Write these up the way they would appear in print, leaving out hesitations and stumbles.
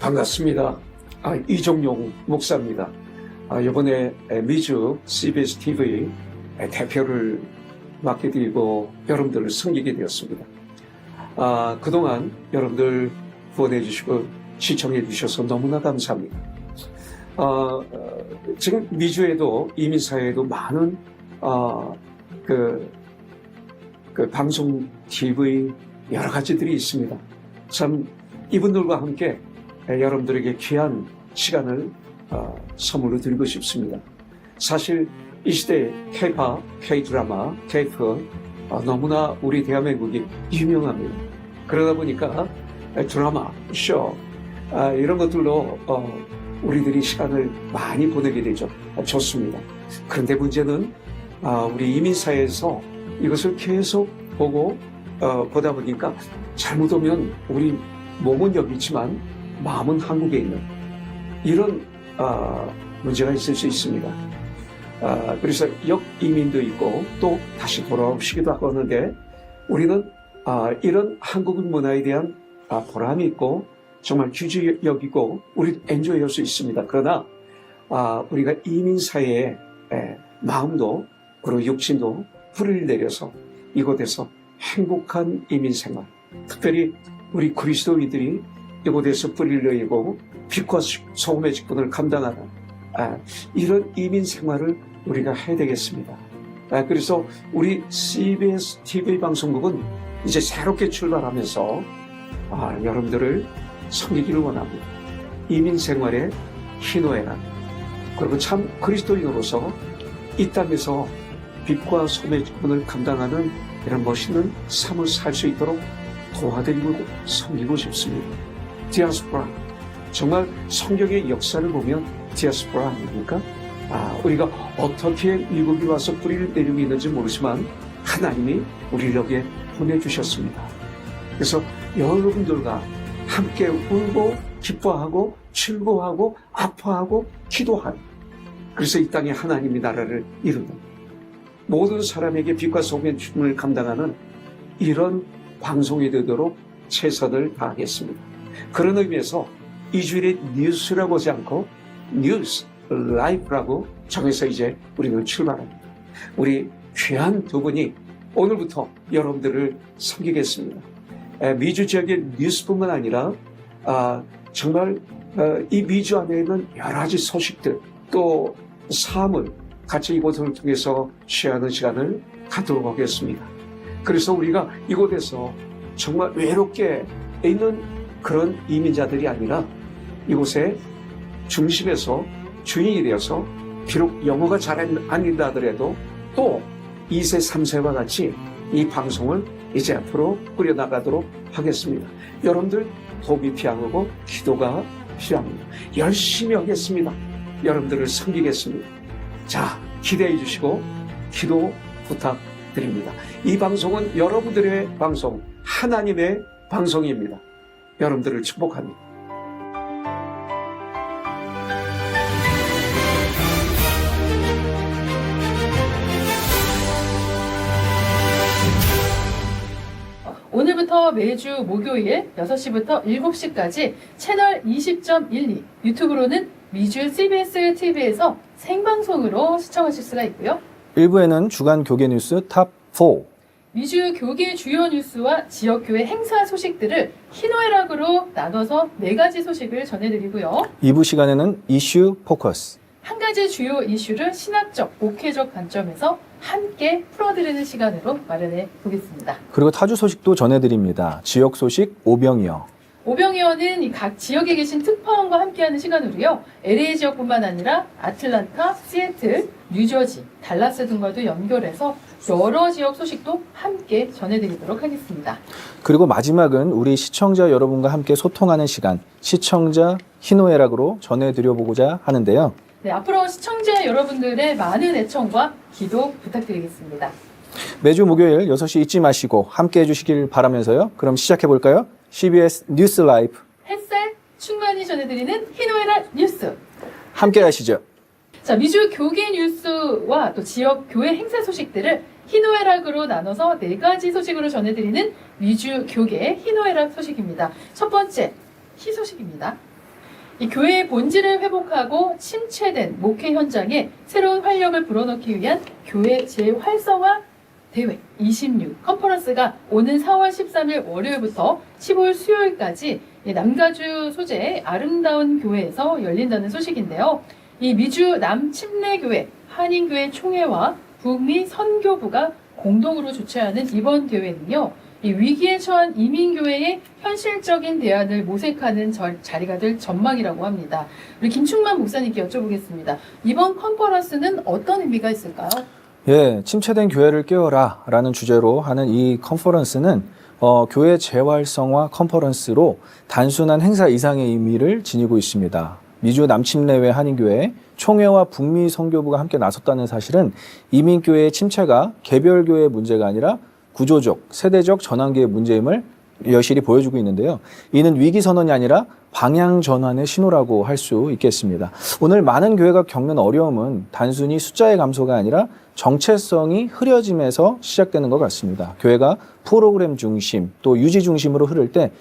반갑습니다. 이종용 목사입니다. 이번에 미주 CBS TV 대표를 맡게 되고 여러분들을 섬기게 되었습니다. 그동안 여러분들 후원해 주시고 시청해 주셔서 너무나 감사합니다. 지금 미주에도 이민사회에도 많은 그 방송 TV 여러 가지들이 있습니다. 참 이분들과 함께 여러분들에게 귀한 시간을 선물로 드리고 싶습니다. 사실 이 시대에 K-pop, K-드라마, K-pop 너무나 우리 대한민국이 유명합니다. 그러다 보니까 드라마, 쇼 이런 것들로 우리들이 시간을 많이 보내게 되죠. 좋습니다. 그런데 문제는 우리 이민사회에서 이것을 계속 보고 보다 보니까 잘못 오면 우리 몸은 여기 있지만 마음은 한국에 있는 이런 문제가 있을 수 있습니다. 그래서 역이민도 있고 또 다시 돌아오시기도 하는데 우리는 이런 한국인 문화에 대한 보람이 있고 정말 귀중히 여기고 우리 엔조이할 수 있습니다. 그러나 우리가 이민사회의 마음도 그리고 육신도 뿌리를 내려서 이곳에서 행복한 이민생활, 특별히 우리 그리스도인들이 이곳에서 뿌리를 내리고 빛과 소금의 직분을 감당하는 이런 이민생활을 우리가 해야 되겠습니다. 그래서 우리 CBS TV 방송국은 이제 새롭게 출발하면서 여러분들을 섬기기를 원합니다. 이민생활의 희노애락 그리고 참 그리스도인으로서 이 땅에서 빛과 소금의 직분을 감당하는 이런 멋있는 삶을 살 수 있도록 도와드리고 섬기고 싶습니다. 디아스포라, 정말 성경의 역사를 보면 디아스포라 아닙니까? 우리가 어떻게 미국에 와서 뿌리를 내리고 있는지 모르지만 하나님이 우리를 여기에 보내주셨습니다. 그래서 여러분들과 함께 울고 기뻐하고 즐거워하고 아파하고 기도하는, 그래서 이 땅에 하나님의 나라를 이루는 모든 사람에게 빛과 소금의 춤을 감당하는 이런 방송이 되도록 최선을 다하겠습니다. 그런 의미에서 이 주일에 뉴스라고 하지 않고 뉴스 라이프라고 정해서 이제 우리는 출발합니다. 우리 귀한 두 분이 오늘부터 여러분들을 섬기겠습니다. 미주 지역의 뉴스뿐만 아니라 정말 이 미주 안에 있는 여러 가지 소식들 또 삶을 같이 이곳을 통해서 취하는 시간을 갖도록 하겠습니다. 그래서 우리가 이곳에서 정말 외롭게 있는 그런 이민자들이 아니라 이곳에 중심에서 주인이 되어서 비록 영어가 잘 안 된다 하더라도 또 2세, 3세와 같이 이 방송을 이제 앞으로 꾸려나가도록 하겠습니다. 여러분들 도움이 필요하고 기도가 필요합니다. 열심히 하겠습니다. 여러분들을 섬기겠습니다. 자, 기대해 주시고 기도 부탁드립니다. 이 방송은 여러분들의 방송, 하나님의 방송입니다. 여러분들을 축복합니다. 오늘부터 매주 목요일 6시부터 7시까지 채널 20.12 유튜브로는 미주 CBS TV에서 생방송으로 시청하실 수가 있고요. 일부에는 주간 교계 뉴스 탑4, 미주 교계 주요 뉴스와 지역교회 행사 소식들을 희노애락으로 나눠서 4가지 소식을 전해드리고요. 2부 시간에는 이슈 포커스, 한 가지 주요 이슈를 신학적, 목회적 관점에서 함께 풀어드리는 시간으로 마련해 보겠습니다. 그리고 타주 소식도 전해드립니다. 지역 소식 오병이어. 오병이어는 각 지역에 계신 특파원과 함께하는 시간으로요. LA 지역뿐만 아니라 아틀란타, 시애틀, 뉴저지, 달라스 등과도 연결해서 여러 지역 소식도 함께 전해드리도록 하겠습니다. 그리고 마지막은 우리 시청자 여러분과 함께 소통하는 시간, 시청자 희노애락으로 전해드려보고자 하는데요. 네, 앞으로 시청자 여러분들의 많은 애청과 기도 부탁드리겠습니다. 매주 목요일 6시 잊지 마시고 함께 해주시길 바라면서요. 그럼 시작해볼까요? CBS 뉴스 라이프 햇살 충만히 전해드리는 희노애락 뉴스. 함께 하시죠. 자, 미주 교계 뉴스와 또 지역 교회 행사 소식들을 희노애락으로 나눠서 4가지 소식으로 전해드리는 미주 교계 희노애락 소식입니다. 첫 번째, 희소식입니다. 이 교회의 본질을 회복하고 침체된 목회 현장에 새로운 활력을 불어넣기 위한 교회 재활성화 대회 26 컨퍼런스가 오는 4월 13일 월요일부터 15일 수요일까지 남가주 소재의 아름다운 교회에서 열린다는 소식인데요. 이 미주 남침례교회, 한인교회 총회와 북미 선교부가 공동으로 주최하는 이번 대회는요. 이 위기에 처한 이민교회의 현실적인 대안을 모색하는 자리가 될 전망이라고 합니다. 우리 김충만 목사님께 여쭤보겠습니다. 이번 컨퍼런스는 어떤 의미가 있을까요? 예, 침체된 교회를 깨워라 라는 주제로 하는 이 컨퍼런스는 교회 재활성화 컨퍼런스로 단순한 행사 이상의 의미를 지니고 있습니다. 미주 남침례회 한인교회 총회와 북미 선교부가 함께 나섰다는 사실은 이민교회의 침체가 개별교회의 문제가 아니라 구조적, 세대적 전환기의 문제임을 여실히 보여주고 있는데요. 이는 위기 선언이 아니라 방향 전환의 신호라고 할 수 있겠습니다. 오늘 많은 교회가 겪는 어려움은 단순히 숫자의 감소가 아니라 정체성이 흐려짐에서 시작되는 것 같습니다. 교회가 프로그램 중심 또 유지 중심으로 흐를 때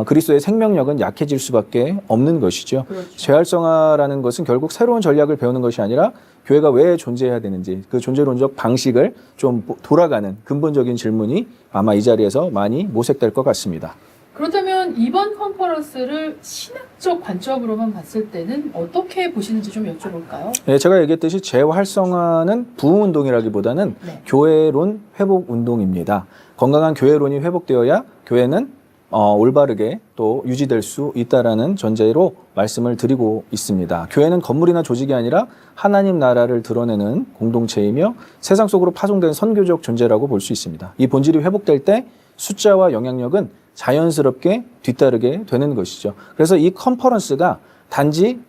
그리스도의 생명력은 약해질 수밖에 없는 것이죠. 그렇죠. 재활성화라는 것은 결국 새로운 전략을 배우는 것이 아니라 교회가 왜 존재해야 되는지 그 존재론적 방식을 좀 돌아가는 근본적인 질문이 아마 이 자리에서 많이 모색될 것 같습니다. 그렇다면 이번 컨퍼런스를 신학적 관점으로만 봤을 때는 어떻게 보시는지 좀 여쭤볼까요? 네, 제가 얘기했듯이 재활성화는 부흥운동이라기보다는 네. 교회론 회복운동입니다. 건강한 교회론이 회복되어야 교회는 올바르게 또 유지될 수 있다라는 전제로 말씀을 드리고 있습니다. 교회는 건물이나 조직이 아니라 하나님 나라를 드러내는 공동체이며 세상 속으로 파송된 선교적 존재라고 볼 수 있습니다. 이 본질이 회복될 때 숫자와 영향력은 자연스럽게 뒤따르게 되는 것이죠. 그래서 이 컨퍼런스가 단지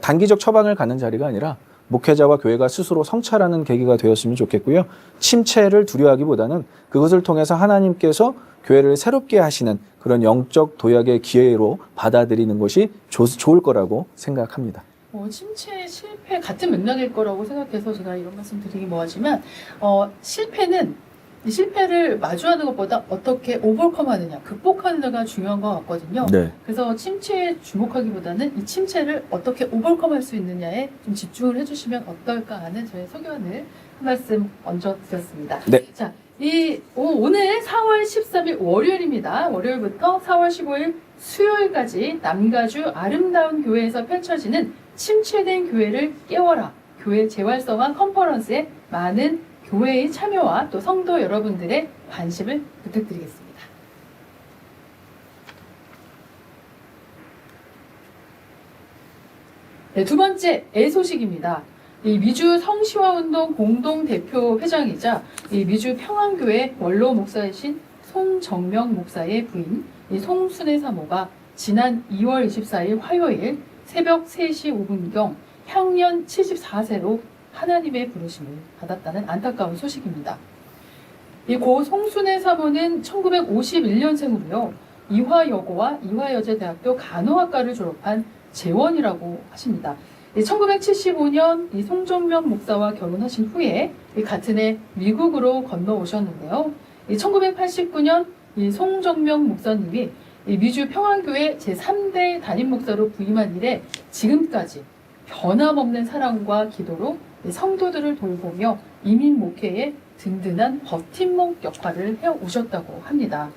단기적 처방을 갖는 자리가 아니라 목회자와 교회가 스스로 성찰하는 계기가 되었으면 좋겠고요. 침체를 두려워하기보다는 그것을 통해서 하나님께서 교회를 새롭게 하시는 그런 영적 도약의 기회로 받아들이는 것이 좋을 거라고 생각합니다. 침체, 실패 같은 맥락일 거라고 생각해서 제가 이런 말씀 드리기 뭐하지만 이 실패를 마주하는 것보다 어떻게 오버컴하느냐, 극복하느냐가 중요한 것 같거든요. 네. 그래서 침체에 주목하기보다는 이 침체를 어떻게 오버컴할 수 있느냐에 좀 집중을 해주시면 어떨까 하는 저의 소견을 한 말씀 얹어드렸습니다. 네. 자, 오늘 4월 13일 월요일입니다. 월요일부터 4월 15일 수요일까지 남가주 아름다운 교회에서 펼쳐지는 침체된 교회를 깨워라 교회 재활성화 컨퍼런스에 많은 교회의 참여와 또 성도 여러분들의 관심을 부탁드리겠습니다. 네, 두 번째 소식입니다. 이 미주 성시화운동 공동대표 회장이자 이 미주 평안교회 원로 목사이신 송정명 목사의 부인 이 송순애 사모가 지난 2월 24일 화요일 새벽 3시 5분경 향년 74세로 하나님의 부르심을 받았다는 안타까운 소식입니다. 이 고 송순애 사모는 1951년생으로요. 이화여고와 이화여자대학교 간호학과를 졸업한 재원이라고 하십니다. 1975년 이 송정명 목사와 결혼하신 후에 같은 해 미국으로 건너오셨는데요. 1989년 이 송정명 목사님이 이 미주 평안교회 제3대 담임 목사로 부임한 이래 지금까지 변함없는 사랑과 기도로 성도들을 돌보며 이민 목회에 든든한 버팀목 역할을 해오셨다고 합니다.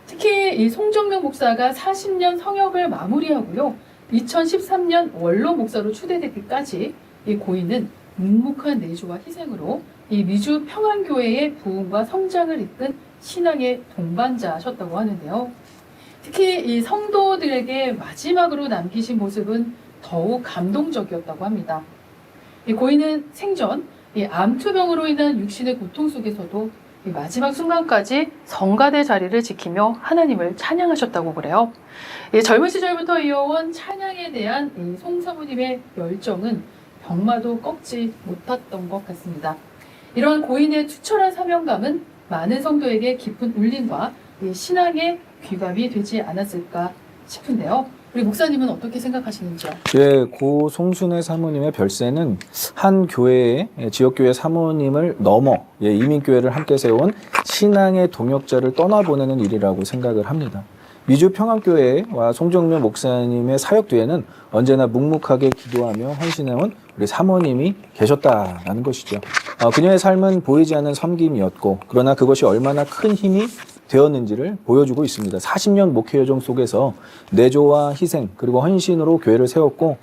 특히 이 송정명 목사가 40년 성역을 마무리하고요. 2013년 원로 목사로 추대되기까지 이 고인은 묵묵한 내조와 희생으로 이 미주 평안교회의 부흥과 성장을 이끈 신앙의 동반자셨다고 하는데요. 특히 이 성도들에게 마지막으로 남기신 모습은 더욱 감동적이었다고 합니다. 이 고인은 생전 이 암투병으로 인한 육신의 고통 속에서도 이 마지막 순간까지 성가대 자리를 지키며 하나님을 찬양하셨다고 그래요. 이 젊은 시절부터 이어온 찬양에 대한 이 송 사모님의 열정은 병마도 꺾지 못했던 것 같습니다. 이러한 고인의 투철한 사명감은 많은 성도에게 깊은 울림과 이 신앙의 귀감이 되지 않았을까 싶은데요. 우리 목사님은 어떻게 생각하시는지요? 예, 고 송순애 사모님의 별세는 한 교회의 지역교회 사모님을 넘어 이민교회를 함께 세운 신앙의 동역자를 떠나보내는 일이라고 생각을 합니다. 미주 평안교회와 송정묘 목사님의 사역 뒤에는 언제나 묵묵하게 기도하며 헌신해온 우리 사모님이 계셨다라는 것이죠. 그녀의 삶은 보이지 않는 섬김이었고 그러나 그것이 얼마나 큰 힘이 되었는지를 보여주고 있습니다. 40년 목회 여정 속에서 내조와 희생 그리고 헌신으로 교회를 세웠고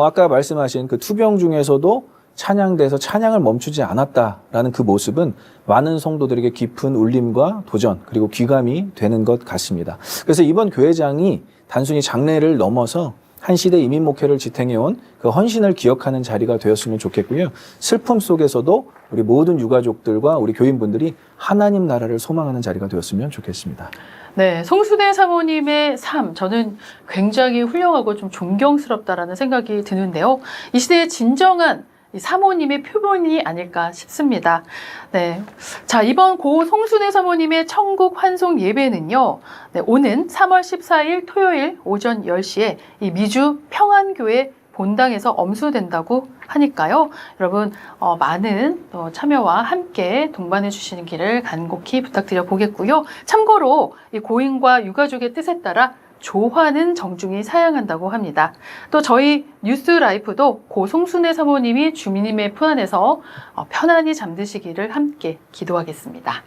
아까 말씀하신 그 투병 중에서도 찬양대에서 찬양을 멈추지 않았다라는 그 모습은 많은 성도들에게 깊은 울림과 도전 그리고 귀감이 되는 것 같습니다. 그래서 이번 교회장이 단순히 장례를 넘어서 한 시대 이민 목회를 지탱해온 그 헌신을 기억하는 자리가 되었으면 좋겠고요. 슬픔 속에서도 우리 모든 유가족들과 우리 교인분들이 하나님 나라를 소망하는 자리가 되었으면 좋겠습니다. 네, 송수대 사모님의 삶, 저는 굉장히 훌륭하고 좀 존경스럽다라는 생각이 드는데요. 이 시대의 진정한 이 사모님의 표본이 아닐까 싶습니다. 네. 자, 이번 고 송순애 사모님의 천국 환송 예배는요, 네, 오는 3월 14일 토요일 오전 10시에 이 미주 평안교회 본당에서 엄수된다고 하니까요. 여러분, 많은 참여와 함께 동반해 주시는 길을 간곡히 부탁드려 보겠고요. 참고로 이 고인과 유가족의 뜻에 따라 조화는 정중히 사양한다고 합니다. 또 저희 뉴스라이프도 고 송순애 사모님이 주님의 품 안에서 편안히 잠드시기를 함께 기도하겠습니다.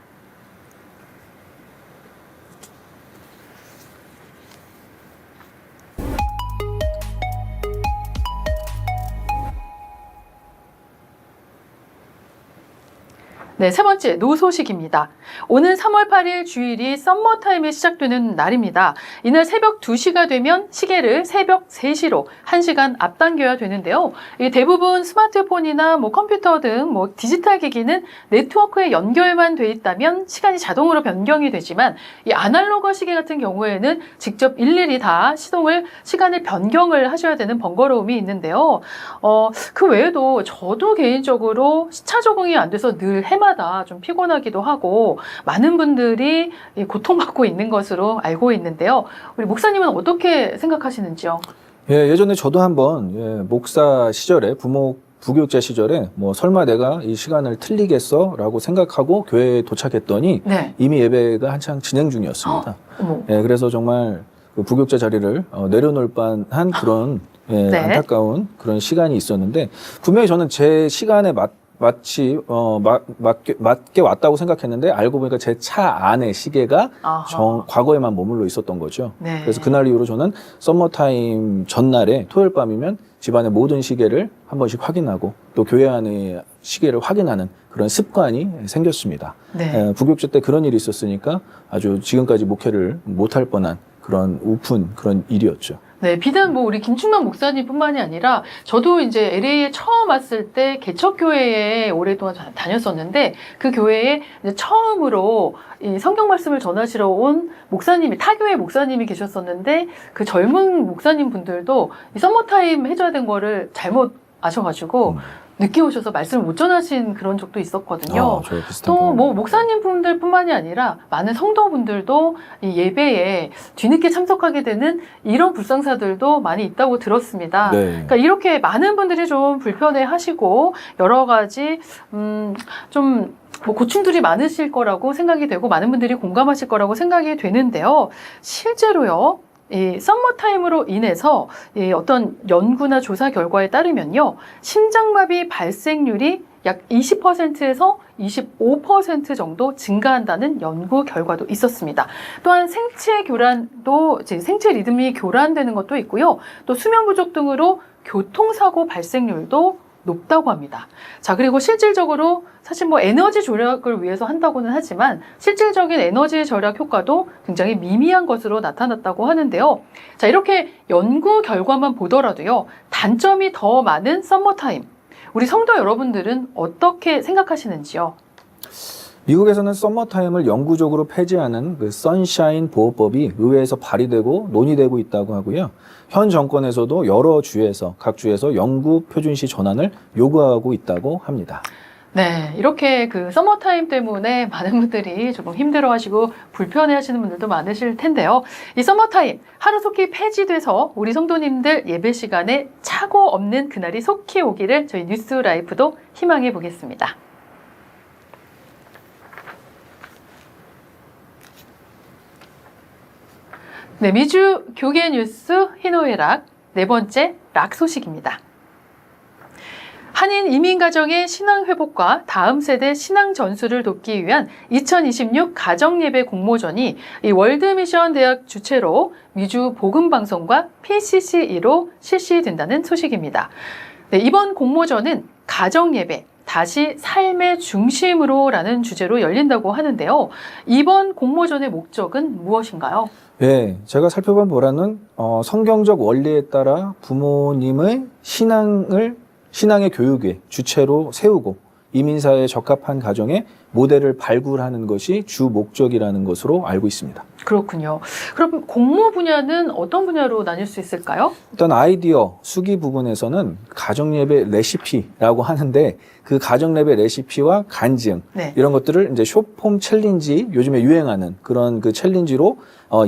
네, 세 번째 노소식입니다. 오는 3월 8일 주일이 썸머타임이 시작되는 날입니다. 이날 새벽 2시가 되면 시계를 새벽 3시로 1시간 앞당겨야 되는데요. 대부분 스마트폰이나 컴퓨터 등 디지털 기기는 네트워크에 연결만 돼 있다면 시간이 자동으로 변경이 되지만 이 아날로그 시계 같은 경우에는 직접 일일이 다 시간을 변경을 하셔야 되는 번거로움이 있는데요. 그 외에도 저도 개인적으로 시차 적응이 안 돼서 늘 해마다 좀 피곤하기도 하고 많은 분들이 고통받고 있는 것으로 알고 있는데요. 우리 목사님은 어떻게 생각하시는지요? 예전에 저도 한번 목사 시절에 부교육자 시절에 설마 내가 이 시간을 틀리겠어라고 생각하고 교회에 도착했더니 네. 이미 예배가 한창 진행 중이었습니다. 그래서 정말 그 부교육자 자리를 내려놓을 뻔한 그런 네. 안타까운 그런 시간이 있었는데 분명히 저는 제 시간에 맞게 왔다고 생각했는데 알고 보니까 제 차 안에 시계가 과거에만 머물러 있었던 거죠. 네. 그래서 그날 이후로 저는 썸머타임 전날에 토요일 밤이면 집안의 모든 시계를 한 번씩 확인하고 또 교회 안의 시계를 확인하는 그런 습관이 생겼습니다. 네. 부교육자 때 그런 일이 있었으니까 아주 지금까지 목회를 못할 뻔한 그런 우픈 그런 일이었죠. 네, 비단 우리 김충만 목사님뿐만이 아니라 저도 이제 LA에 처음 왔을 때 개척교회에 오랫동안 다녔었는데 그 교회에 이제 처음으로 이 성경 말씀을 전하시러 온 타교회 목사님이 계셨었는데 그 젊은 목사님 분들도 이 썸머타임 해줘야 된 거를 잘못 아셔가지고 늦게 오셔서 말씀을 못 전하신 그런 적도 있었거든요. 또 목사님 분들뿐만이 아니라 많은 성도분들도 이 예배에 뒤늦게 참석하게 되는 이런 불상사들도 많이 있다고 들었습니다. 네. 그러니까 이렇게 많은 분들이 좀 불편해하시고 여러 가지 고충들이 많으실 거라고 생각이 되고 많은 분들이 공감하실 거라고 생각이 되는데요. 실제로요. 이 썸머타임으로 인해서 어떤 연구나 조사 결과에 따르면요. 심장마비 발생률이 약 20%에서 25% 정도 증가한다는 연구 결과도 있었습니다. 또한 생체 리듬이 교란되는 것도 있고요. 또 수면 부족 등으로 교통사고 발생률도 높다고 합니다. 자, 그리고 실질적으로 사실 에너지 절약을 위해서 한다고는 하지만 실질적인 에너지 절약 효과도 굉장히 미미한 것으로 나타났다고 하는데요. 자, 이렇게 연구 결과만 보더라도요. 단점이 더 많은 썸머타임. 우리 성도 여러분들은 어떻게 생각하시는지요? 미국에서는 썸머타임을 영구적으로 폐지하는 그 선샤인 보호법이 의회에서 발의되고 논의되고 있다고 하고요. 현 정권에서도 각 주에서 영구 표준시 전환을 요구하고 있다고 합니다. 네, 이렇게 그 썸머타임 때문에 많은 분들이 조금 힘들어하시고 불편해하시는 분들도 많으실 텐데요. 이 썸머타임 하루속히 폐지돼서 우리 성도님들 예배 시간에 착오 없는 그날이 속히 오기를 저희 뉴스라이프도 희망해 보겠습니다. 네, 미주 교계 뉴스 희노애 락, 네 번째 락 소식입니다. 한인 이민 가정의 신앙 회복과 다음 세대 신앙 전수를 돕기 위한 2026 가정예배 공모전이 이 월드미션 대학 주최로 미주 복음방송과 PCCE로 실시된다는 소식입니다. 네, 이번 공모전은 가정예배, 다시 삶의 중심으로라는 주제로 열린다고 하는데요. 이번 공모전의 목적은 무엇인가요? 네, 제가 살펴본 바로는 성경적 원리에 따라 부모님의 신앙의 교육의 주체로 세우고 이민사회에 적합한 가정의 모델을 발굴하는 것이 주 목적이라는 것으로 알고 있습니다. 그렇군요. 그럼 공모 분야는 어떤 분야로 나뉠 수 있을까요? 일단 아이디어 수기 부분에서는 가정예배 레시피라고 하는데 그 가정예배 레시피와 간증 네. 이런 것들을 이제 숏폼 챌린지 요즘에 유행하는 그런 그 챌린지로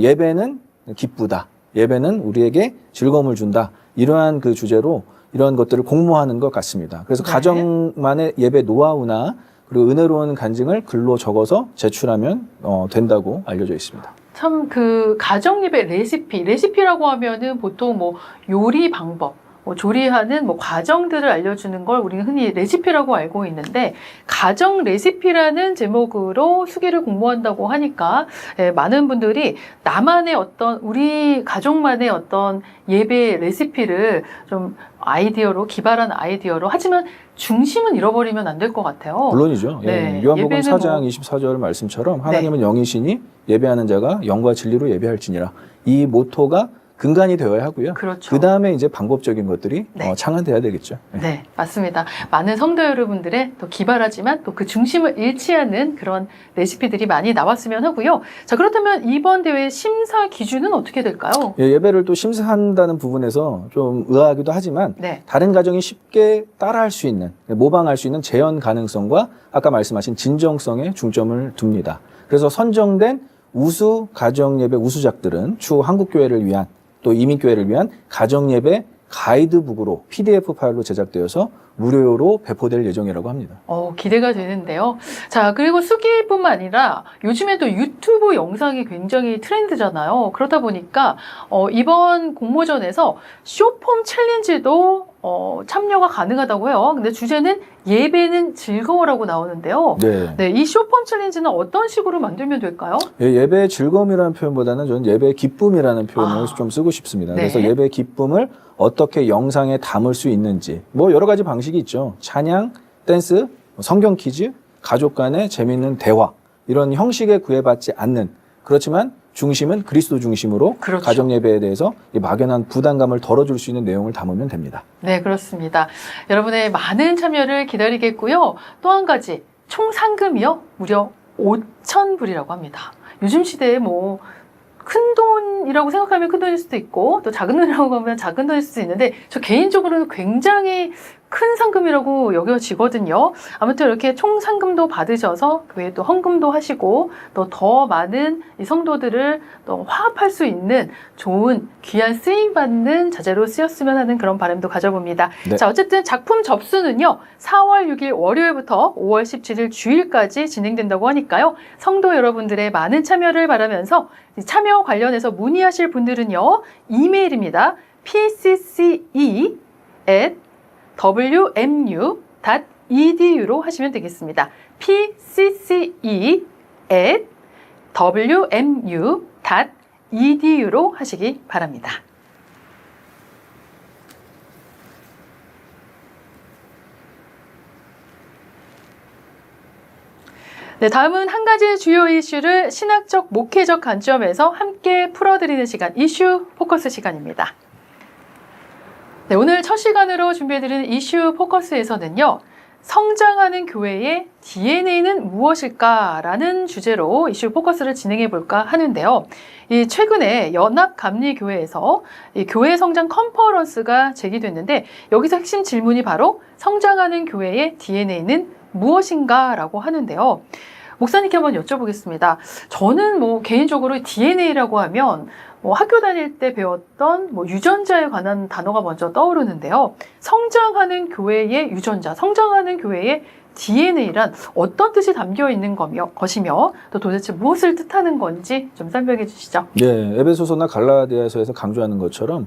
예배는 기쁘다. 예배는 우리에게 즐거움을 준다. 이러한 그 주제로 이런 것들을 공모하는 것 같습니다. 그래서 네. 가정만의 예배 노하우나 그리고 은혜로운 간증을 글로 적어서 제출하면 된다고 알려져 있습니다. 참 그 가정예배 레시피라고 하면은 보통 뭐 요리 방법, 뭐 조리하는 뭐 과정들을 알려주는 걸 우리는 흔히 레시피라고 알고 있는데 가정 레시피라는 제목으로 수기를 공모한다고 하니까 많은 분들이 나만의 어떤 우리 가족만의 어떤 예배 레시피를 좀 아이디어로 기발한 아이디어로 하지만 중심은 잃어버리면 안 될 것 같아요. 물론이죠. 네, 예, 요한복음 예배는 4장 뭐- 24절 말씀처럼 하나님은 영이시니 예배하는 자가 영과 진리로 예배할지니라. 이 모토가 근간이 되어야 하고요. 그렇죠. 그 다음에 이제 방법적인 것들이 네. 창안돼야 되겠죠. 네. 네, 맞습니다. 많은 성도 여러분들의 또 기발하지만 또 그 중심을 잃지 않는 그런 레시피들이 많이 나왔으면 하고요. 자, 그렇다면 이번 대회 심사 기준은 어떻게 될까요? 예배를 또 심사한다는 부분에서 좀 의아하기도 하지만 네. 다른 가정이 쉽게 따라할 수 있는, 모방할 수 있는 재현 가능성과 아까 말씀하신 진정성에 중점을 둡니다. 그래서 선정된 우수 가정예배 우수작들은 추후 한국교회를 위한 또 이민교회를 위한 가정예배 가이드북으로 PDF 파일로 제작되어서 무료로 배포될 예정이라고 합니다. 기대가 되는데요. 자, 그리고 수기뿐만 아니라 요즘에도 유튜브 영상이 굉장히 트렌드잖아요. 그러다 보니까 이번 공모전에서 쇼폼 챌린지도 참여가 가능하다고 해요. 근데 주제는 예배는 즐거워라고 나오는데요. 네. 네, 이 쇼폼 챌린지는 어떤 식으로 만들면 될까요? 예배의 즐거움이라는 표현보다는 저는 예배의 기쁨이라는 표현을 좀 쓰고 싶습니다. 네. 그래서 예배의 기쁨을 어떻게 영상에 담을 수 있는지 뭐 여러 가지 방식이 있죠. 찬양, 댄스, 성경 퀴즈, 가족 간의 재미있는 대화 이런 형식에 구애받지 않는 그렇지만 중심은 그리스도 중심으로 그렇죠. 가정 예배에 대해서 이 막연한 부담감을 덜어줄 수 있는 내용을 담으면 됩니다. 네, 그렇습니다. 여러분의 많은 참여를 기다리겠고요. 또 한 가지, 총 상금이요. 무려 5,000불이라고 합니다. 요즘 시대에 뭐 큰 돈이라고 생각하면 큰 돈일 수도 있고 또 작은 돈이라고 하면 작은 돈일 수도 있는데 저 개인적으로는 굉장히 큰 상금이라고 여겨지거든요. 아무튼 이렇게 총 상금도 받으셔서 그 외에 또 헌금도 하시고 또 더 많은 이 성도들을 또 화합할 수 있는 좋은 귀한 쓰임받는 자재로 쓰였으면 하는 그런 바람도 가져봅니다. 네. 자, 어쨌든 작품 접수는요. 4월 6일 월요일부터 5월 17일 주일까지 진행된다고 하니까요. 성도 여러분들의 많은 참여를 바라면서 참여 관련해서 문의하실 분들은요. 이메일입니다. pcce@wmu.edu로 하시면 되겠습니다. pcce@wmu.edu로 하시기 바랍니다. 네, 다음은 한 가지 주요 이슈를 신학적, 목회적 관점에서 함께 풀어드리는 시간, 이슈 포커스 시간입니다. 네, 오늘 첫 시간으로 준비해드리는 이슈 포커스에서는요. 성장하는 교회의 DNA는 무엇일까라는 주제로 이슈 포커스를 진행해 볼까 하는데요. 이 최근에 연합감리교회에서 이 교회 성장 컨퍼런스가 제기됐는데 여기서 핵심 질문이 바로 성장하는 교회의 DNA는 무엇인가라고 하는데요. 목사님께 한번 여쭤보겠습니다. 저는 뭐 개인적으로 DNA라고 하면 학교 다닐 때 배웠던 유전자에 관한 단어가 먼저 떠오르는데요. 성장하는 교회의 유전자, 성장하는 교회의 DNA란 어떤 뜻이 담겨 있는 것이며 또 도대체 무엇을 뜻하는 건지 좀 설명해 주시죠. 네, 에베소서나 갈라디아서에서 강조하는 것처럼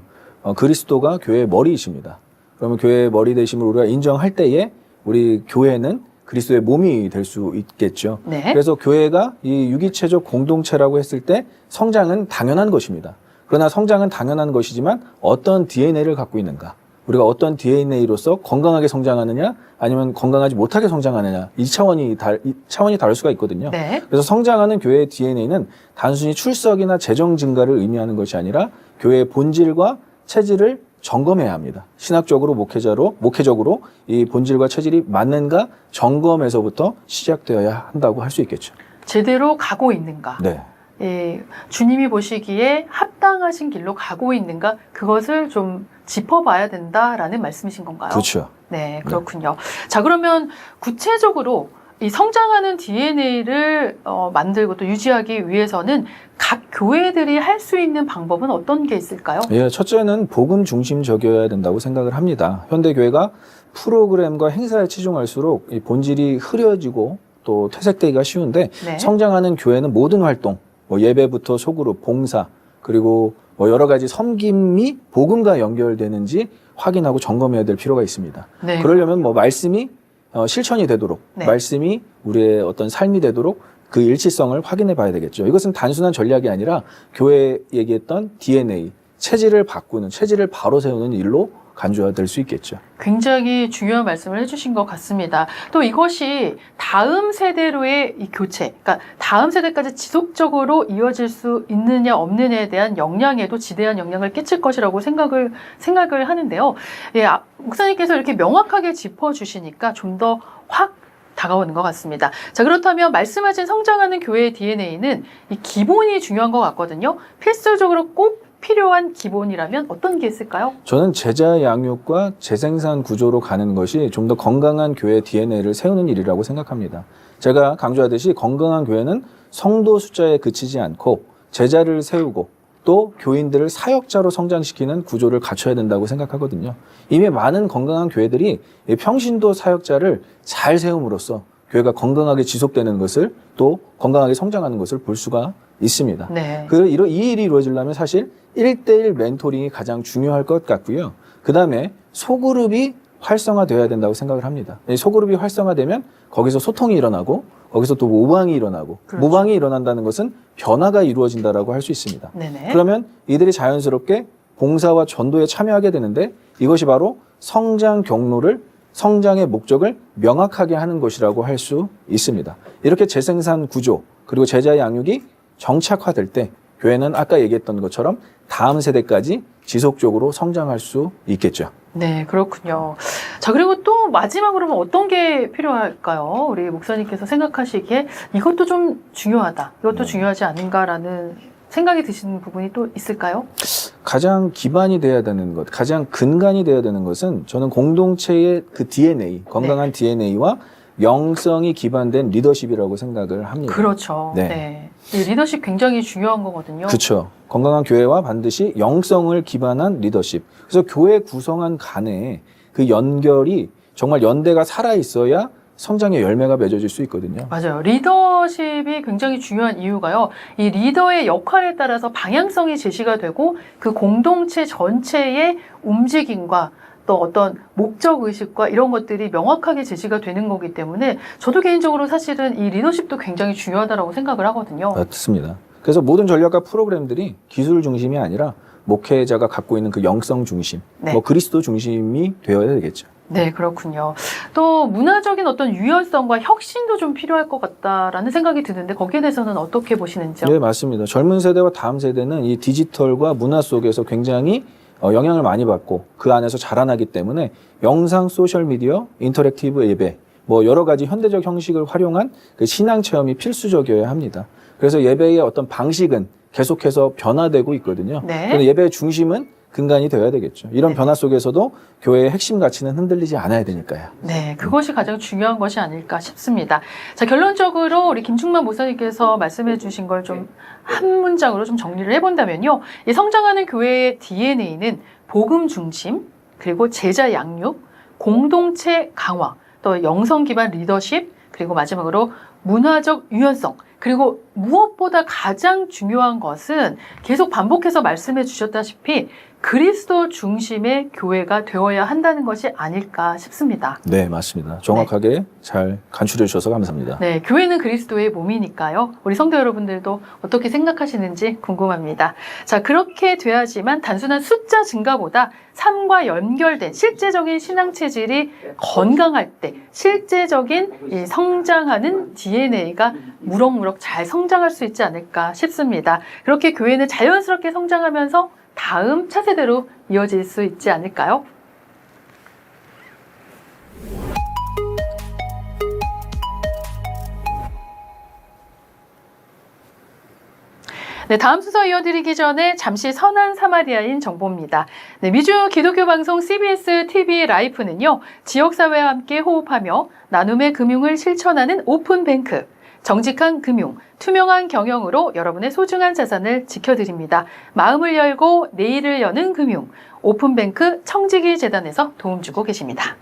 그리스도가 교회의 머리이십니다. 그러면 교회의 머리 되심을 우리가 인정할 때에 우리 교회는 그리스도의 몸이 될 수 있겠죠. 네. 그래서 교회가 이 유기체적 공동체라고 했을 때 성장은 당연한 것입니다. 그러나 성장은 당연한 것이지만 어떤 DNA를 갖고 있는가? 우리가 어떤 DNA로서 건강하게 성장하느냐 아니면 건강하지 못하게 성장하느냐 이 차원이 다를 수가 있거든요. 네. 그래서 성장하는 교회의 DNA는 단순히 출석이나 재정 증가를 의미하는 것이 아니라 교회의 본질과 체질을 점검해야 합니다. 신학적으로 목회적으로 이 본질과 체질이 맞는가 점검에서부터 시작되어야 한다고 할 수 있겠죠. 제대로 가고 있는가? 네. 예, 주님이 보시기에 합당하신 길로 가고 있는가? 그것을 좀 짚어봐야 된다라는 말씀이신 건가요? 그렇죠. 네, 그렇군요. 자, 그러면 구체적으로 이 성장하는 DNA를 만들고 또 유지하기 위해서는 각 교회들이 할 수 있는 방법은 어떤 게 있을까요? 예, 첫째는 복음 중심적이어야 된다고 생각을 합니다. 현대 교회가 프로그램과 행사에 치중할수록 이 본질이 흐려지고 또 퇴색되기가 쉬운데 네. 성장하는 교회는 모든 활동, 예배부터 소그룹, 봉사, 그리고 여러 가지 섬김이 복음과 연결되는지 확인하고 점검해야 될 필요가 있습니다. 네. 그러려면 말씀이 실천이 되도록, 네. 말씀이 우리의 어떤 삶이 되도록 그 일치성을 확인해 봐야 되겠죠. 이것은 단순한 전략이 아니라 교회에 얘기했던 DNA, 체질을 바꾸는, 체질을 바로 세우는 일로 간주화될 수 있겠죠. 굉장히 중요한 말씀을 해주신 것 같습니다. 또 이것이 다음 세대로의 이 교체, 그러니까 다음 세대까지 지속적으로 이어질 수 있느냐 없느냐에 대한 영향에도 지대한 영향을 끼칠 것이라고 생각을 하는데요. 예, 목사님께서 이렇게 명확하게 짚어주시니까 좀 더 확 다가오는 것 같습니다. 자, 그렇다면 말씀하신 성장하는 교회의 DNA는 이 기본이 중요한 것 같거든요. 필수적으로 꼭 필요한 기본이라면 어떤 게 있을까요? 저는 제자 양육과 재생산 구조로 가는 것이 좀 더 건강한 교회 DNA를 세우는 일이라고 생각합니다. 제가 강조하듯이 건강한 교회는 성도 숫자에 그치지 않고 제자를 세우고 또 교인들을 사역자로 성장시키는 구조를 갖춰야 된다고 생각하거든요. 이미 많은 건강한 교회들이 평신도 사역자를 잘 세움으로써 교회가 건강하게 지속되는 것을 또 건강하게 성장하는 것을 볼 수가 있습니다. 네. 이 일이 이루어지려면 사실 1대1 멘토링이 가장 중요할 것 같고요. 그 다음에 소그룹이 활성화되어야 된다고 생각을 합니다. 소그룹이 활성화되면 거기서 소통이 일어나고 거기서 또 모방이 일어나고 그렇죠. 모방이 일어난다는 것은 변화가 이루어진다라고 할 수 있습니다. 네네. 그러면 이들이 자연스럽게 봉사와 전도에 참여하게 되는데 이것이 바로 성장 경로를 성장의 목적을 명확하게 하는 것이라고 할 수 있습니다. 이렇게 재생산 구조 그리고 제자 양육이 정착화될 때 교회는 아까 얘기했던 것처럼 다음 세대까지 지속적으로 성장할 수 있겠죠. 네, 그렇군요. 자, 그리고 또 마지막으로는 어떤 게 필요할까요? 우리 목사님께서 생각하시기에 이것도 좀 중요하다, 이것도 중요하지 않은가라는 생각이 드시는 부분이 또 있을까요? 가장 기반이 돼야 되는 것, 가장 근간이 돼야 되는 것은 저는 공동체의 그 DNA, 건강한 DNA와 영성이 기반된 리더십이라고 생각을 합니다. 그렇죠. 네. 네. 이 리더십 굉장히 중요한 거거든요. 그렇죠. 건강한 교회와 반드시 영성을 기반한 리더십. 그래서 교회 구성원 간에 그 연결이 정말 연대가 살아 있어야 성장의 열매가 맺어질 수 있거든요. 맞아요. 리더십이 굉장히 중요한 이유가요. 이 리더의 역할에 따라서 방향성이 제시가 되고 그 공동체 전체의 움직임과 또 어떤 목적의식과 이런 것들이 명확하게 제시가 되는 거기 때문에 저도 개인적으로 사실은 이 리더십도 굉장히 중요하다고 생각을 하거든요. 맞습니다. 그래서 모든 전략과 프로그램들이 기술 중심이 아니라 목회자가 갖고 있는 그 영성 중심, 네. 그리스도 중심이 되어야 되겠죠. 네, 그렇군요. 또 문화적인 어떤 유연성과 혁신도 좀 필요할 것 같다라는 생각이 드는데 거기에 대해서는 어떻게 보시는지요? 네, 맞습니다. 젊은 세대와 다음 세대는 이 디지털과 문화 속에서 굉장히 영향을 많이 받고 그 안에서 자라나기 때문에 영상, 소셜미디어, 인터랙티브 예배, 여러 가지 현대적 형식을 활용한 그 신앙 체험이 필수적이어야 합니다. 그래서 예배의 어떤 방식은 계속해서 변화되고 있거든요. 네. 그런데 예배의 중심은 근간이 되어야 되겠죠. 이런 변화 속에서도 교회의 핵심 가치는 흔들리지 않아야 되니까요. 네, 그것이 가장 중요한 것이 아닐까 싶습니다. 자, 결론적으로 우리 김충만 목사님께서 말씀해 주신 걸 좀 한 문장으로 좀 정리를 해본다면요. 이 성장하는 교회의 DNA는 복음 중심, 그리고 제자 양육, 공동체 강화, 또 영성 기반 리더십, 그리고 마지막으로 문화적 유연성, 그리고 무엇보다 가장 중요한 것은 계속 반복해서 말씀해 주셨다시피 그리스도 중심의 교회가 되어야 한다는 것이 아닐까 싶습니다. 네, 맞습니다. 정확하게 잘 간추려 주셔서 감사합니다. 네, 교회는 그리스도의 몸이니까요. 우리 성도 여러분들도 어떻게 생각하시는지 궁금합니다. 자, 그렇게 돼야지만 단순한 숫자 증가보다 삶과 연결된 실제적인 신앙 체질이 건강할 때 실제적인 이 성장하는 DNA가 무럭무럭 잘 성장할 수 있지 않을까 싶습니다. 그렇게 교회는 자연스럽게 성장하면서 다음 차세대로 이어질 수 있지 않을까요? 네, 다음 순서 이어드리기 전에 잠시 선한 사마리아인 정보입니다. 네, 미주 기독교 방송 CBS TV 라이프는요, 지역사회와 함께 호흡하며 나눔의 금융을 실천하는 오픈뱅크, 정직한 금융, 투명한 경영으로 여러분의 소중한 자산을 지켜드립니다. 마음을 열고 내일을 여는 금융, 오픈뱅크 청지기 재단에서 도움 주고 계십니다.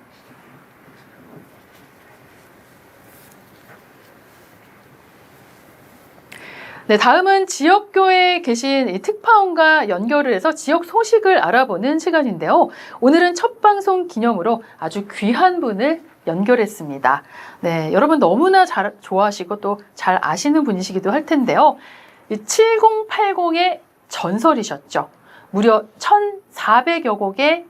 네, 다음은 지역교회에 계신 이 특파원과 연결을 해서 지역 소식을 알아보는 시간인데요. 오늘은 첫 방송 기념으로 아주 귀한 분을 연결했습니다. 네, 여러분 너무나 잘 좋아하시고 또 잘 아시는 분이시기도 할 텐데요. 7080의 전설이셨죠. 무려 1,400여 곡의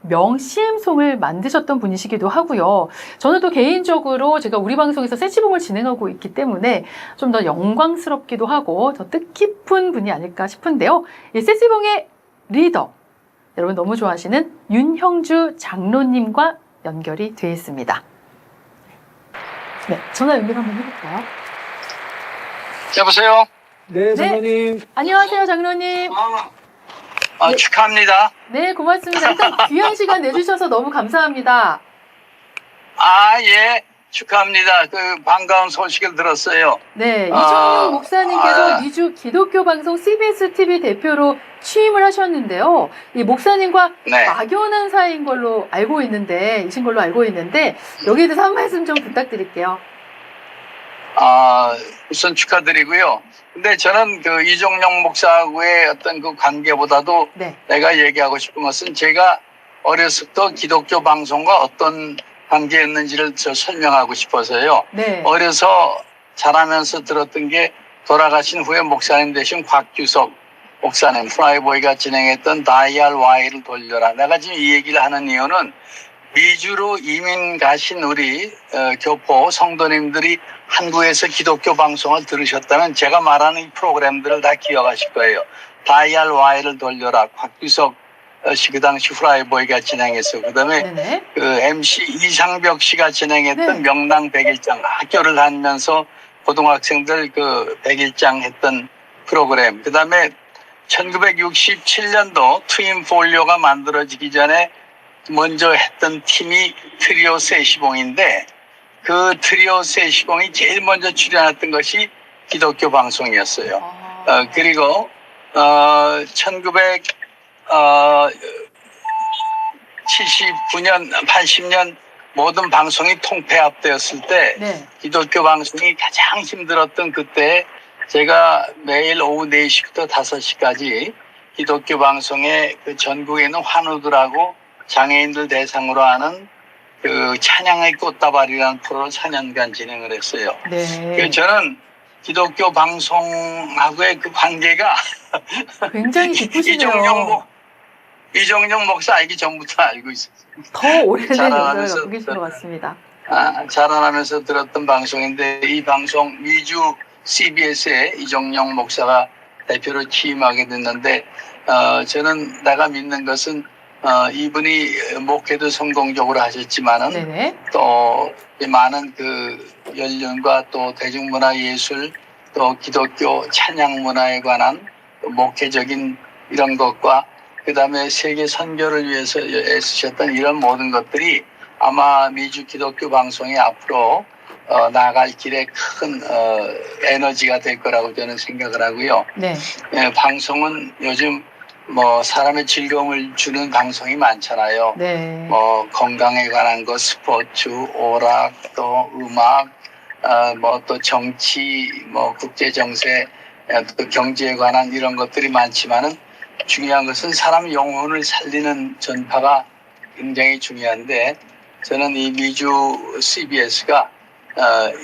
명시임송을 만드셨던 분이시기도 하고요. 저는 또 개인적으로 제가 우리 방송에서 세시봉을 진행하고 있기 때문에 좀 더 영광스럽기도 하고 더 뜻깊은 분이 아닐까 싶은데요. 이 세시봉의 리더, 여러분 너무 좋아하시는 윤형주 장로님과 연결이 되어 있습니다. 네, 전화 연결 한번 해볼까요? 여보세요? 네, 장로님. 안녕하세요, 장로님. 네. 축하합니다. 네, 고맙습니다. 일단 귀한 시간 내주셔서 너무 감사합니다. 예. 축하합니다. 그 반가운 소식을 들었어요. 네, 이종용 목사님께서 미주 기독교 방송 CBS TV 대표로 취임을 하셨는데요. 이 목사님과 네. 막연한 사이인 걸로 알고 있는데, 여기에 대해서 한 말씀 좀 부탁드릴게요. 우선 축하드리고요. 근데 저는 그 이종용 목사하고의 어떤 그 관계보다도 네. 내가 얘기하고 싶은 것은 제가 어렸을 때 기독교 방송과 어떤 관계였는지를 설명하고 싶어서요. 네. 어려서 자라면서 들었던 게 돌아가신 후에 목사님 되신 곽규석 목사님, 프라이보이가 진행했던 다이얼 Y를 돌려라. 내가 지금 이 얘기를 하는 이유는 미주로 이민 가신 우리 교포 성도님들이 한국에서 기독교 방송을 들으셨다면 제가 말하는 이 프로그램들을 다 기억하실 거예요. 다이얼 Y를 돌려라. 곽규석 씨 그 당시 프라이보이가 진행했어요. 그다음에 네네. 그 MC 이상벽 씨가 진행했던 네. 명랑 백일장, 학교를 다니면서 고등학생들 그 백일장 했던 프로그램. 그다음에 1967년도 트윈 폴리오가 만들어지기 전에 먼저 했던 팀이 트리오 세시봉인데 그 트리오 세시봉이 제일 먼저 출연했던 것이 기독교 방송이었어요. 그리고 1979년, 80년 모든 방송이 통폐합되었을 때 네. 기독교 방송이 가장 힘들었던 그때 제가 매일 오후 4시부터 5시까지 기독교 방송에 그 전국에 있는 환우들하고 장애인들 대상으로 하는 그 찬양의 꽃다발이라는 프로를 4년간 진행을 했어요. 네. 그래서 저는 기독교 방송하고의 그 관계가 굉장히 깊으시네요. 이종용 목사 알기 전부터 알고 있었어요. 더 오래된 자라나면서 연결을 갖고 계신 것 같습니다. 자라나면서 들었던 방송인데 이 방송 미주 CBS에 이종용 목사가 대표로 취임하게 됐는데 저는 내가 믿는 것은 이분이 목회도 성공적으로 하셨지만은 네네. 또 많은 그 연륜과 또 대중문화 예술 또 기독교 찬양 문화에 관한 목회적인 이런 것과 그다음에 세계 선교를 위해서 애쓰셨던 이런 모든 것들이 아마 미주 기독교 방송이 앞으로 나아갈 길에 큰 에너지가 될 거라고 저는 생각을 하고요. 네. 방송은 요즘 뭐 사람의 즐거움을 주는 방송이 많잖아요. 네. 뭐 건강에 관한 거, 스포츠, 오락, 또 음악, 뭐 또 정치, 뭐 국제 정세, 또 경제에 관한 이런 것들이 많지만은 중요한 것은 사람 영혼을 살리는 전파가 굉장히 중요한데 저는 이 미주 CBS가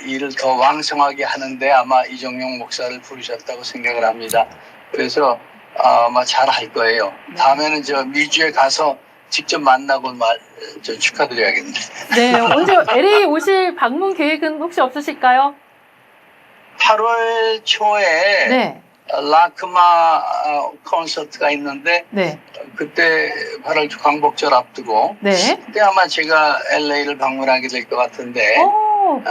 일을 더 왕성하게 하는데 아마 이정용 목사를 부르셨다고 생각을 합니다. 그래서 아마 잘 할 거예요. 다음에는 저 미주에 가서 직접 만나고 저 축하드려야겠네. 네. 언제 LA 오실 방문 계획은 혹시 없으실까요? 8월 초에 네. 라크마 콘서트가 있는데 네. 그때 8월 초 광복절 앞두고 네. 그때 아마 제가 LA를 방문하게 될 것 같은데 오.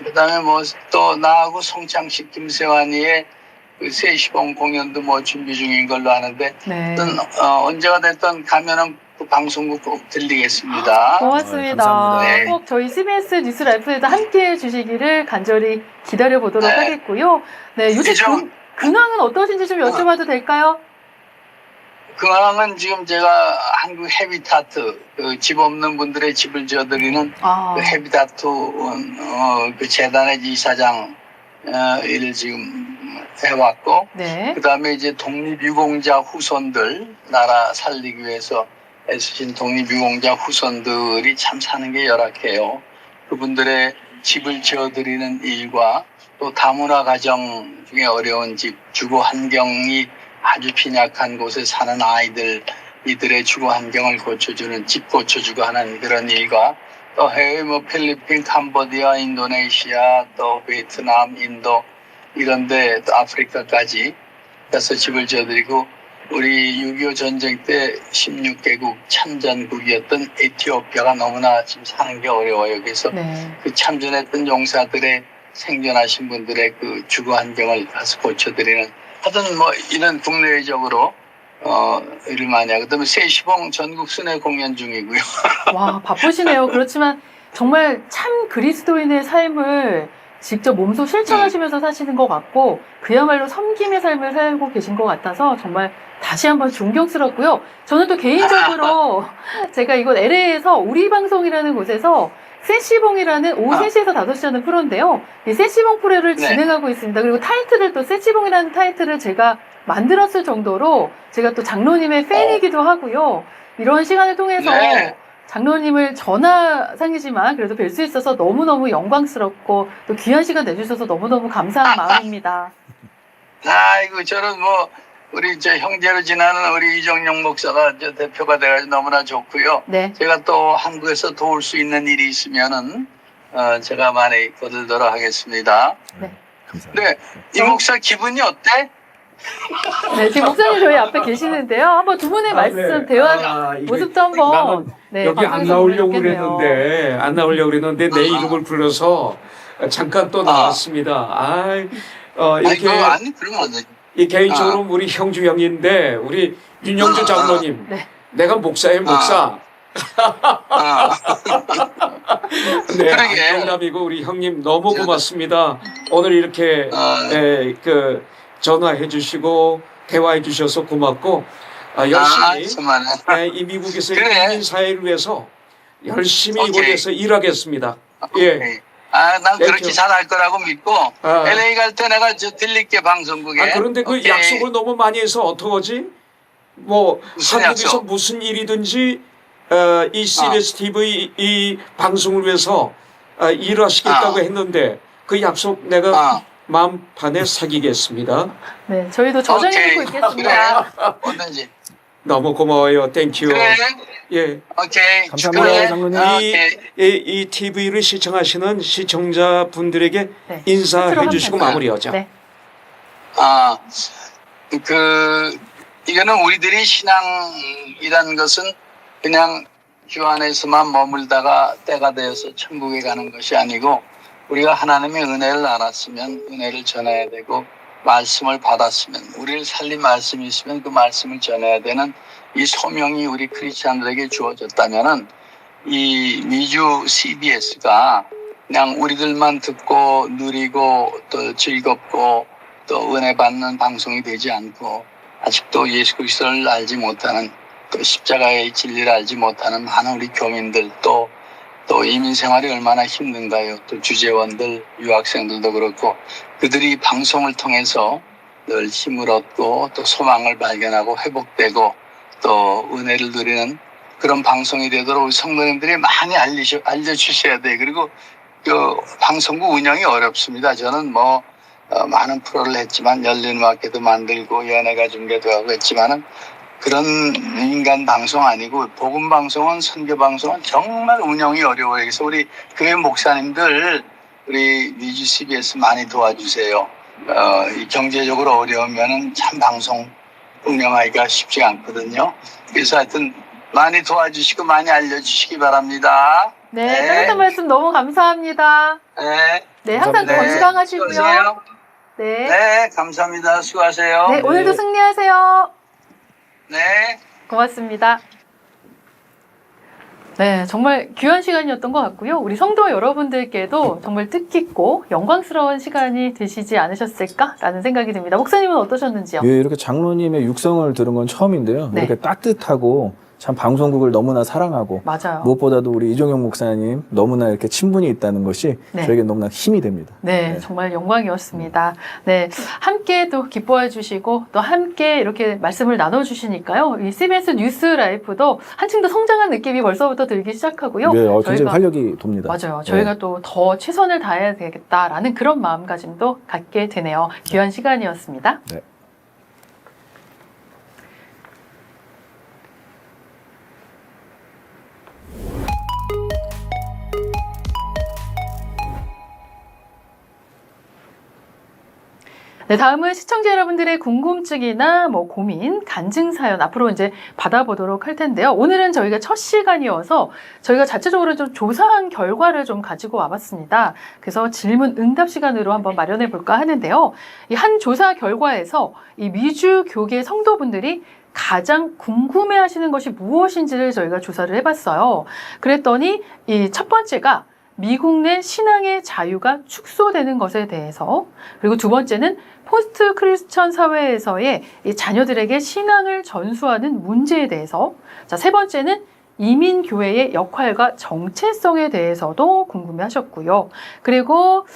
그다음에 뭐 또 나하고 송창식 김세환이의 그 세시봉 공연도 뭐 준비 중인 걸로 아는데 네. 언제가 됐든 가면은 그 방송국 꼭 들리겠습니다. 고맙습니다. 감사합니다. 네. 꼭 저희 CBS 뉴스 라이프에도 함께 해주시기를 간절히 기다려 보도록 네. 하겠고요. 네, 요새 근황은 어떠신지 좀 여쭤봐도 될까요? 그왕은 지금 제가 한국 헤비타트 그 집 없는 분들의 집을 지어드리는 아, 그 헤비타트 그 재단의 이사장 일을 지금 해왔고 네. 그다음에 이제 독립유공자 후손들 나라 살리기 위해서 애쓰신 독립유공자 후손들이 참 사는 게 열악해요. 그분들의 집을 지어드리는 일과 또 다문화 가정 중에 어려운 집, 주거 환경이 아주 빈약한 곳에 사는 아이들, 이들의 주거 환경을 고쳐주는, 집 고쳐주고 하는 그런 일과 또 해외 뭐 필리핀, 캄보디아, 인도네시아, 또 베트남, 인도 이런데 또 아프리카까지 가서 집을 지어드리고 우리 6.25 전쟁 때 16개국 참전국이었던 에티오피아가 너무나 지금 사는 게 어려워요. 그래서 네. 그 참전했던 용사들의 생존하신 분들의 그 주거 환경을 가서 고쳐드리는 하여튼 뭐 이런 국내적으로 일을 많이 하고 그다음에 세시봉 전국 순회 공연 중이고요. 와, 바쁘시네요. 그렇지만 정말 참 그리스도인의 삶을 직접 몸소 실천하시면서 사시는 것 같고 그야말로 섬김의 삶을 살고 계신 것 같아서 정말 다시 한번 존경스럽고요. 저는 또 개인적으로 제가 이곳 LA에서 우리 방송이라는 곳에서 세시봉이라는 오후 아. 3시에서 5시 하는 프로인데요. 이 세시봉 프로를 네. 진행하고 있습니다. 그리고 타이틀을 또 세시봉이라는 타이틀을 제가 만들었을 정도로 제가 또 장로님의 팬이기도 하고요. 이런 시간을 통해서 네. 장로님을 전화상이지만 그래도 뵐 수 있어서 너무너무 영광스럽고 또 귀한 시간 내주셔서 너무너무 감사한 마음입니다. 아이고 저는 뭐 우리 저 형제로 지나는 우리 이정용 목사가 저 대표가 돼가지고 너무나 좋고요. 네. 제가 또 한국에서 도울 수 있는 일이 있으면은 제가 많이 거들도록 하겠습니다. 감사합니다. 네, 이 목사 기분이 어때? 네, 지금 목사님 저희 앞에 계시는데요. 한번 두 분의 말씀, 대화 이게 모습도 한번 나는 네, 여기 안 방송에서 나오려고 보여드리겠네요. 그랬는데 안 나오려고 그랬는데 내 이름을 불러서 잠깐 또 나왔습니다. 이렇게 아니 그러면 안 돼. 이 개인적으로 우리 형주 형인데 우리 윤영주 장로님 네. 내가 목사의 목사. 네, 그러게. 농담이고 우리 형님 너무 고맙습니다. 오늘 이렇게 그 전화해 주시고 대화해 주셔서 고맙고 열심히 정말. 이 미국에서 그래. 이민 사회를 위해서 열심히 오케이. 이곳에서 일하겠습니다. 예. 난 그렇게 땡큐. 잘할 거라고 믿고 LA 갈 때 내가 저 들릴게 방송국에. 그런데 그 오케이. 약속을 너무 많이 해서 어떡하지? 뭐 무슨 한국에서 약속? 무슨 일이든지 이 CBS TV 이 방송을 위해서 일하시겠다고 했는데 그 약속 내가 마음 반에 사귀겠습니다. 네, 저희도 저장해두고 있겠습니다. 그래. 뭐든지. 너무 고마워요. 땡큐. 그래. 예. 오케이. 감사합니다, 그래. 장로님. 이 TV를 시청하시는 시청자분들에게 네. 인사해 끝으로 주시고 한 말씀. 마무리하자. 네. 이거는 우리들이 신앙이라는 것은 그냥 주 안에서만 머물다가 때가 되어서 천국에 가는 것이 아니고 우리가 하나님의 은혜를 알았으면 은혜를 전해야 되고 말씀을 받았으면 우리를 살린 말씀이 있으면 그 말씀을 전해야 되는 이 소명이 우리 크리스찬들에게 주어졌다면은 이 미주 CBS가 그냥 우리들만 듣고 누리고 또 즐겁고 또 은혜 받는 방송이 되지 않고 아직도 예수 그리스도를 알지 못하는 또 십자가의 진리를 알지 못하는 많은 우리 교민들 또 이민 생활이 얼마나 힘든가요. 또 주재원들, 유학생들도 그렇고 그들이 방송을 통해서 늘 힘을 얻고 또 소망을 발견하고 회복되고 또 은혜를 누리는 그런 방송이 되도록 우리 성도님들이 많이 알려주셔야 돼요. 그리고 그 방송국 운영이 어렵습니다. 저는 많은 프로를 했지만 열린음악회도 만들고 연예가 중계도 하고 했지만은 그런 인간 방송 아니고 복음 방송은 선교 방송은 정말 운영이 어려워요. 그래서 우리 교회 목사님들 우리 미주 CBS 많이 도와주세요. 이 경제적으로 어려우면은 참 방송 운영하기가 쉽지 않거든요. 그래서 하여튼 많이 도와주시고 많이 알려주시기 바랍니다. 네, 따뜻한 말씀 너무 감사합니다. 네. 네, 항상 감사합니다. 건강하시고요. 수고하세요. 네. 네, 감사합니다. 수고하세요. 네, 오늘도 승리하세요. 네. 고맙습니다. 네, 정말 귀한 시간이었던 것 같고요. 우리 성도 여러분들께도 정말 뜻깊고 영광스러운 시간이 되시지 않으셨을까라는 생각이 듭니다. 목사님은 어떠셨는지요? 예, 이렇게 장로님의 육성을 들은 건 처음인데요. 네. 이렇게 따뜻하고 참 방송국을 너무나 사랑하고 맞아요. 무엇보다도 우리 이종영 목사님 너무나 이렇게 친분이 있다는 것이 네. 저에게 너무나 힘이 됩니다. 네, 정말 영광이었습니다. 네, 함께 또 기뻐해 주시고 또 함께 이렇게 말씀을 나눠 주시니까요. 이 CBS 뉴스 라이프도 한층 더 성장한 느낌이 벌써부터 들기 시작하고요. 네, 굉장히 활력이 돕니다. 맞아요. 저희가 또 더 최선을 다해야 되겠다라는 그런 마음가짐도 갖게 되네요. 귀한 시간이었습니다. 네. 네, 다음은 시청자 여러분들의 궁금증이나 고민, 간증 사연 앞으로 이제 받아보도록 할 텐데요. 오늘은 저희가 첫 시간이어서 저희가 자체적으로 좀 조사한 결과를 좀 가지고 와봤습니다. 그래서 질문 응답 시간으로 한번 마련해 볼까 하는데요. 이 한 조사 결과에서 이 미주 교계 성도분들이 가장 궁금해 하시는 것이 무엇인지를 저희가 조사를 해봤어요. 그랬더니 이 첫 번째가 미국 내 신앙의 자유가 축소되는 것에 대해서, 그리고 두 번째는 포스트 크리스천 사회에서의 이 자녀들에게 신앙을 전수하는 문제에 대해서, 자, 세 번째는 이민교회의 역할과 정체성에 대해서도 궁금해하셨고요. 그리고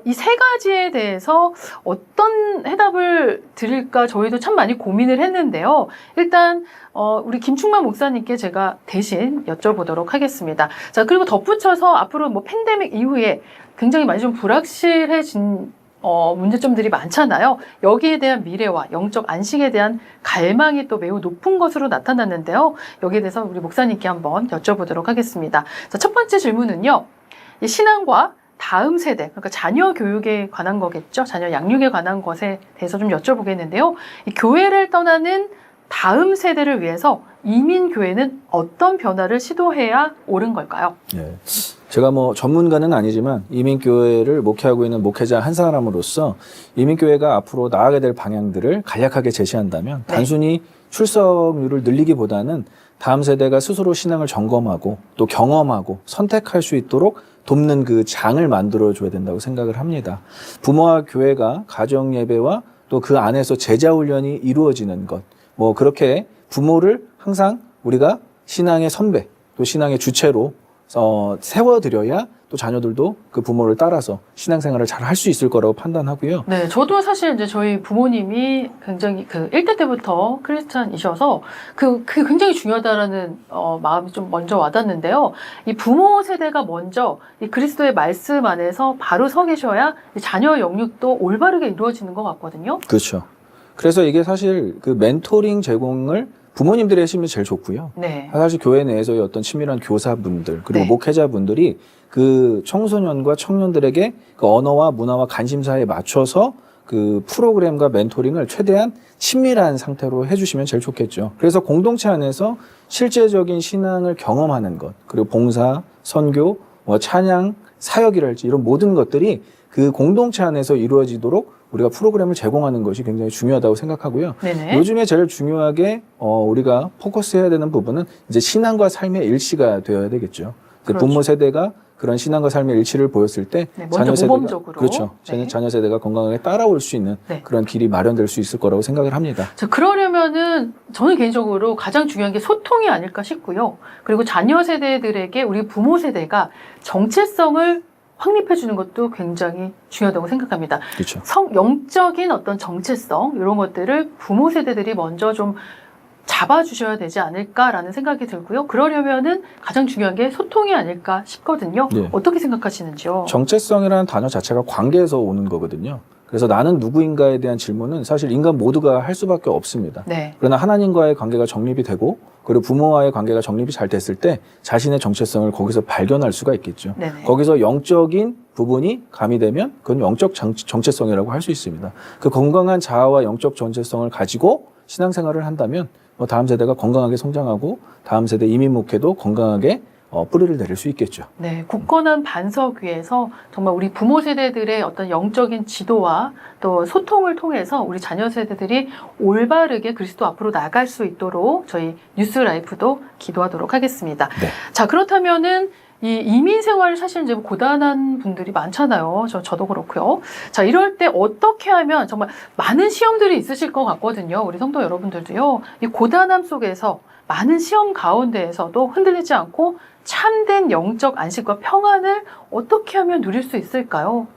이 세 가지에 대해서 어떤 해답을 드릴까 저희도 참 많이 고민을 했는데요. 일단 우리 김충만 목사님께 제가 대신 여쭤보도록 하겠습니다. 자, 그리고 덧붙여서 앞으로 팬데믹 이후에 굉장히 많이 좀 불확실해진 문제점들이 많잖아요. 여기에 대한 미래와 영적 안식에 대한 갈망이 또 매우 높은 것으로 나타났는데요. 여기에 대해서 우리 목사님께 한번 여쭤보도록 하겠습니다. 자, 첫 번째 질문은요. 이 신앙과 다음 세대, 그러니까 자녀 교육에 관한 거겠죠. 자녀 양육에 관한 것에 대해서 좀 여쭤보겠는데요. 이 교회를 떠나는 다음 세대를 위해서 이민교회는 어떤 변화를 시도해야 옳은 걸까요? 네. 제가 전문가는 아니지만 이민교회를 목회하고 있는 목회자 한 사람으로서 이민교회가 앞으로 나아가게 될 방향들을 간략하게 제시한다면 네. 단순히 출석률을 늘리기보다는 다음 세대가 스스로 신앙을 점검하고 또 경험하고 선택할 수 있도록 돕는 그 장을 만들어줘야 된다고 생각을 합니다. 부모와 교회가 가정예배와 또 그 안에서 제자훈련이 이루어지는 것, 그렇게 부모를 항상 우리가 신앙의 선배, 또 신앙의 주체로 세워드려야 또 자녀들도 그 부모를 따라서 신앙생활을 잘 할 수 있을 거라고 판단하고요. 네, 저도 사실 이제 저희 부모님이 굉장히 1대 때부터 크리스찬이셔서 그게 굉장히 중요하다라는 마음이 좀 먼저 와닿는데요. 이 부모 세대가 먼저 이 그리스도의 말씀 안에서 바로 서 계셔야 이 자녀 영육도 올바르게 이루어지는 것 같거든요. 그렇죠. 그래서 이게 사실 그 멘토링 제공을 부모님들이 하시면 제일 좋고요. 네. 사실 교회 내에서의 어떤 친밀한 교사분들 그리고 네. 목회자분들이 그 청소년과 청년들에게 그 언어와 문화와 관심사에 맞춰서 그 프로그램과 멘토링을 최대한 친밀한 상태로 해주시면 제일 좋겠죠. 그래서 공동체 안에서 실제적인 신앙을 경험하는 것, 그리고 봉사, 선교, 찬양, 사역이랄지 이런 모든 것들이 그 공동체 안에서 이루어지도록 우리가 프로그램을 제공하는 것이 굉장히 중요하다고 생각하고요. 네네. 요즘에 제일 중요하게 우리가 포커스해야 되는 부분은 이제 신앙과 삶의 일치가 되어야 되겠죠. 그렇죠. 부모 세대가 그런 신앙과 삶의 일치를 보였을 때 네, 먼저 모범적으로. 그렇죠. 네. 자녀 세대가 건강하게 따라올 수 있는 네. 그런 길이 마련될 수 있을 거라고 생각을 합니다. 자, 그러려면은 저는 개인적으로 가장 중요한 게 소통이 아닐까 싶고요. 그리고 자녀 세대들에게 우리 부모 세대가 정체성을 확립해 주는 것도 굉장히 중요하다고 생각합니다. 그렇죠. 영적인 어떤 정체성 이런 것들을 부모 세대들이 먼저 좀 잡아주셔야 되지 않을까라는 생각이 들고요. 그러려면은 가장 중요한 게 소통이 아닐까 싶거든요. 네. 어떻게 생각하시는지요? 정체성이라는 단어 자체가 관계에서 오는 거거든요. 그래서 나는 누구인가에 대한 질문은 사실 인간 모두가 할 수밖에 없습니다. 네. 그러나 하나님과의 관계가 정립이 되고 그리고 부모와의 관계가 정립이 잘 됐을 때 자신의 정체성을 거기서 발견할 수가 있겠죠. 네네. 거기서 영적인 부분이 가미되면 그건 영적 정체성이라고 할 수 있습니다. 그 건강한 자아와 영적 정체성을 가지고 신앙생활을 한다면 다음 세대가 건강하게 성장하고 다음 세대 이민 목회도 건강하게 뿌리를 내릴 수 있겠죠. 네, 굳건한 반석 위에서 정말 우리 부모 세대들의 어떤 영적인 지도와 또 소통을 통해서 우리 자녀 세대들이 올바르게 그리스도 앞으로 나갈 수 있도록 저희 뉴스 라이프도 기도하도록 하겠습니다. 네. 자, 그렇다면은 이 이민 생활을 사실 이제 고단한 분들이 많잖아요. 저도 그렇고요. 자, 이럴 때 어떻게 하면 정말 많은 시험들이 있으실 것 같거든요. 우리 성도 여러분들도요. 이 고단함 속에서 많은 시험 가운데에서도 흔들리지 않고 참된 영적 안식과 평안을 어떻게 하면 누릴 수 있을까요?